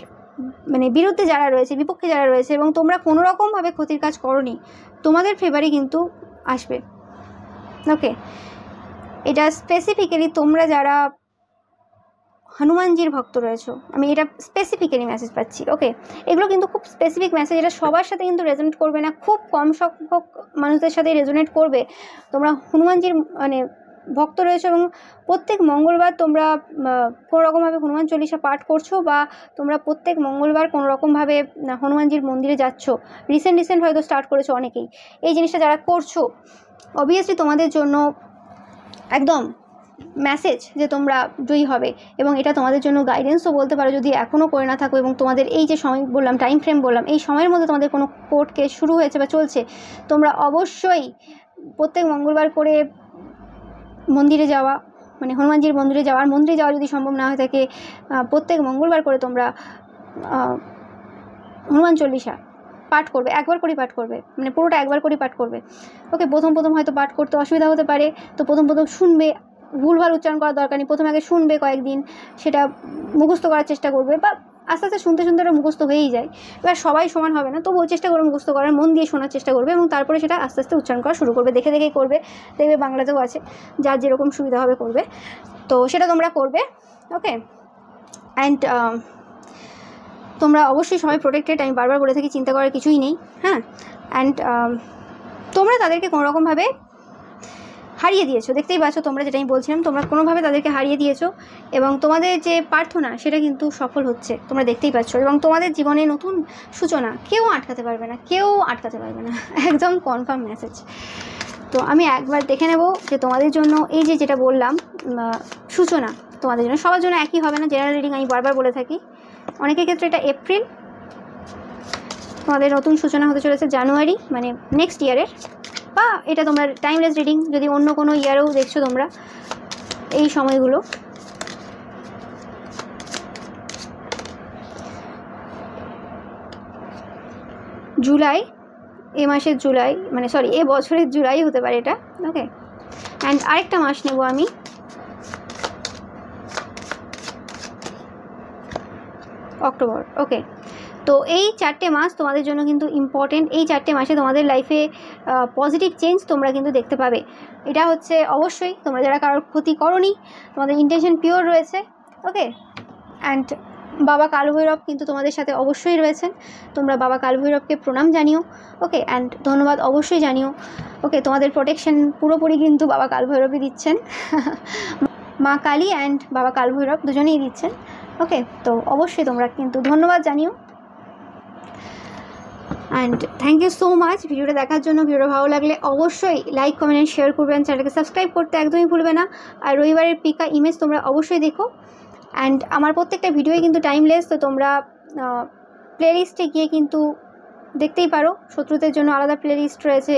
মানে বিরুদ্ধে যারা রয়েছে, বিপক্ষে যারা রয়েছে, এবং তোমরা কোনো রকমভাবে ক্ষতির কাজ করোনি, তোমাদের ফেভারে কিন্তু আসবে, ওকে। এটা স্পেসিফিক্যালি তোমরা যারা হনুমানজির ভক্ত রয়েছো, আমি এটা স্পেসিফিক্যালি মেসেজ পাচ্ছি, ওকে। এগুলো কিন্তু খুব স্পেসিফিক মেসেজ, এটা সবার সাথে কিন্তু রেজোনেট করবে না, খুব কম সংখ্যক মানুষদের সাথে রেজোনেট করবে। তোমরা হনুমানজির মানে ভক্ত রয়েছে, এবং প্রত্যেক মঙ্গলবার তোমরা কোনো রকমভাবে হনুমান চল্লিশা পাঠ করছো, বা তোমরা প্রত্যেক মঙ্গলবার কোনো রকমভাবে হনুমানজির মন্দিরে যাচ্ছ, রিসেন্ট হয়তো স্টার্ট করেছো অনেকেই। এই জিনিসটা যারা করছো, অবভিয়াসলি তোমাদের জন্য একদম মেসেজ যে তোমরা জয়ী হবে, এবং এটা তোমাদের জন্য গাইডেন্সও বলতে পারো যদি এখনও করে না থাকো। এবং তোমাদের এই যে সময় বললাম, টাইম ফ্রেম বললাম, এই সময়ের মধ্যে তোমাদের কোনো কোর্ট কেস শুরু হয়েছে বা চলছে, তোমরা অবশ্যই প্রত্যেক মঙ্গলবার করে মন্দিরে যাওয়া, মানে হনুমানজির মন্দিরে যাওয়া যদি সম্ভব না হয়ে থাকে, প্রত্যেক মঙ্গলবার করে তোমরা হনুমান চল্লিশা পাঠ করবে, একবার করে পাঠ করবে, মানে পুরোটা একবার করে পাঠ করবে, ওকে। প্রথম হয়তো পাঠ করতে অসুবিধা হতে পারে, তো প্রথম শুনবে, ভুলভাল উচ্চারণ করার দরকার নেই, প্রথমে আগে শুনবে কয়েকদিন, সেটা মুখস্থ করার চেষ্টা করবে, বা আস্তে আস্তে শুনতে ওটা মুখস্থ হয়েই যায়। এবার সবাই সমান হবে না, তবুও চেষ্টা করবে মুখস্থ করার, মন দিয়ে শোনার চেষ্টা করবে, এবং তারপরে সেটা আস্তে আস্তে উচ্চারণ করা শুরু করবে, দেখেই করবে, দেখবে বাংলাতেও আছে, যার যেরকম সুবিধা হবে করবে, তো সেটা তোমরা করবে, ওকে। অ্যান্ড তোমরা অবশ্যই সবাই প্রোটেক্টেড, আমি বারবার বলে থাকি, চিন্তা করার কিছুই নেই, হ্যাঁ। অ্যান্ড তোমরা তাদেরকে কোনোরকমভাবে হারিয়ে দিয়েছো, দেখতেই পাচ্ছ, তোমরা যেটা আমি বলছিলাম, তোমরা কোনোভাবে তাদেরকে হারিয়ে দিয়েছো, এবং তোমাদের যে প্রার্থনা সেটা কিন্তু সফল হচ্ছে, তোমরা দেখতেই পাচ্ছ, এবং তোমাদের জীবনে নতুন সূচনা, কেউ আটকাতে পারবে না, একদম কনফার্ম মেসেজ। তো আমি একবার দেখে নেব যে তোমাদের জন্য এই যে যেটা বললাম সূচনা, তোমাদের জন্য সবার জন্য একই হবে না, জেনারেল রিডিং আমি বারবার বলে থাকি, অনেকের ক্ষেত্রে এটা এপ্রিল, তোমাদের নতুন সূচনা হতে চলেছে জানুয়ারি, মানে নেক্সট ইয়ারের, বা এটা তোমরা টাইমলেস রিডিং যদি অন্য কোনো ইয়ারেও দেখছো তোমরা এই সময়গুলো, জুলাই, এ মাসের জুলাই, মানে সরি এ বছরের জুলাই হতে পারে এটা, ওকে। অ্যান্ড আরেকটা মাস নেব আমি, অক্টোবর, ওকে। তো এই 4টে মাস তোমাদের জন্য কিন্তু ইম্পর্টেন্ট, এই 4টে মাসে তোমাদের লাইফে পজিটিভ চেঞ্জ তোমরা কিন্তু দেখতে পাবে। এটা হচ্ছে অবশ্যই তোমরা যারা কারোর ক্ষতি করোনি, তোমাদের ইন্টেনশন পিওর রয়েছে, ওকে। অ্যান্ড বাবা কালভৈরব কিন্তু তোমাদের সাথে অবশ্যই রয়েছেন, তোমরা বাবা কালভৈরবকে প্রণাম জানিও, ওকে। অ্যান্ড ধন্যবাদ অবশ্যই জানিও, ওকে। তোমাদের প্রোটেকশন পুরোপুরি কিন্তু বাবা কালভৈরবই দিচ্ছেন, মা কালী অ্যান্ড বাবা কালভৈরব দুজনেই দিচ্ছেন, ওকে। তো অবশ্যই তোমরা কিন্তু ধন্যবাদ জানিও। And thank you so much ভিডিওটা দেখার জন্য। ভিডিওটা ভালো লাগলে অবশ্যই লাইক, কমেন্ট অ্যান্ড শেয়ার করবেন, চ্যানেলকে সাবস্ক্রাইব করতে একদমই ভুলবে না। আর রবিবারের পিকা ইমেজ তোমরা অবশ্যই দেখো। অ্যান্ড আমার প্রত্যেকটা ভিডিওই কিন্তু টাইমলেস, তো তোমরা প্লেলিস্টে গিয়ে কিন্তু দেখতেই পারো, শত্রুদের জন্য আলাদা প্লেলিস্ট রয়েছে,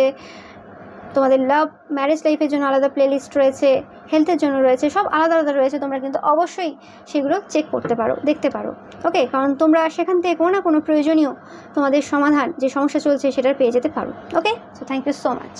তোমাদের লাভ ম্যারেজ লাইফের জন্য আলাদা প্লেলিস্ট রয়েছে, হেলথের জন্য রয়েছে, সব আলাদা আলাদা রয়েছে। তোমরা কিন্তু অবশ্যই সেগুলো চেক করতে পারো, দেখতে পারো। ওকে, কারণ তোমরা সেখান থেকে কোনো না কোনো প্রয়োজনীয় তোমাদের সমাধান যে সমস্যা চলছে সেটার পেয়ে যেতে পারো। Okay, so thank you so much.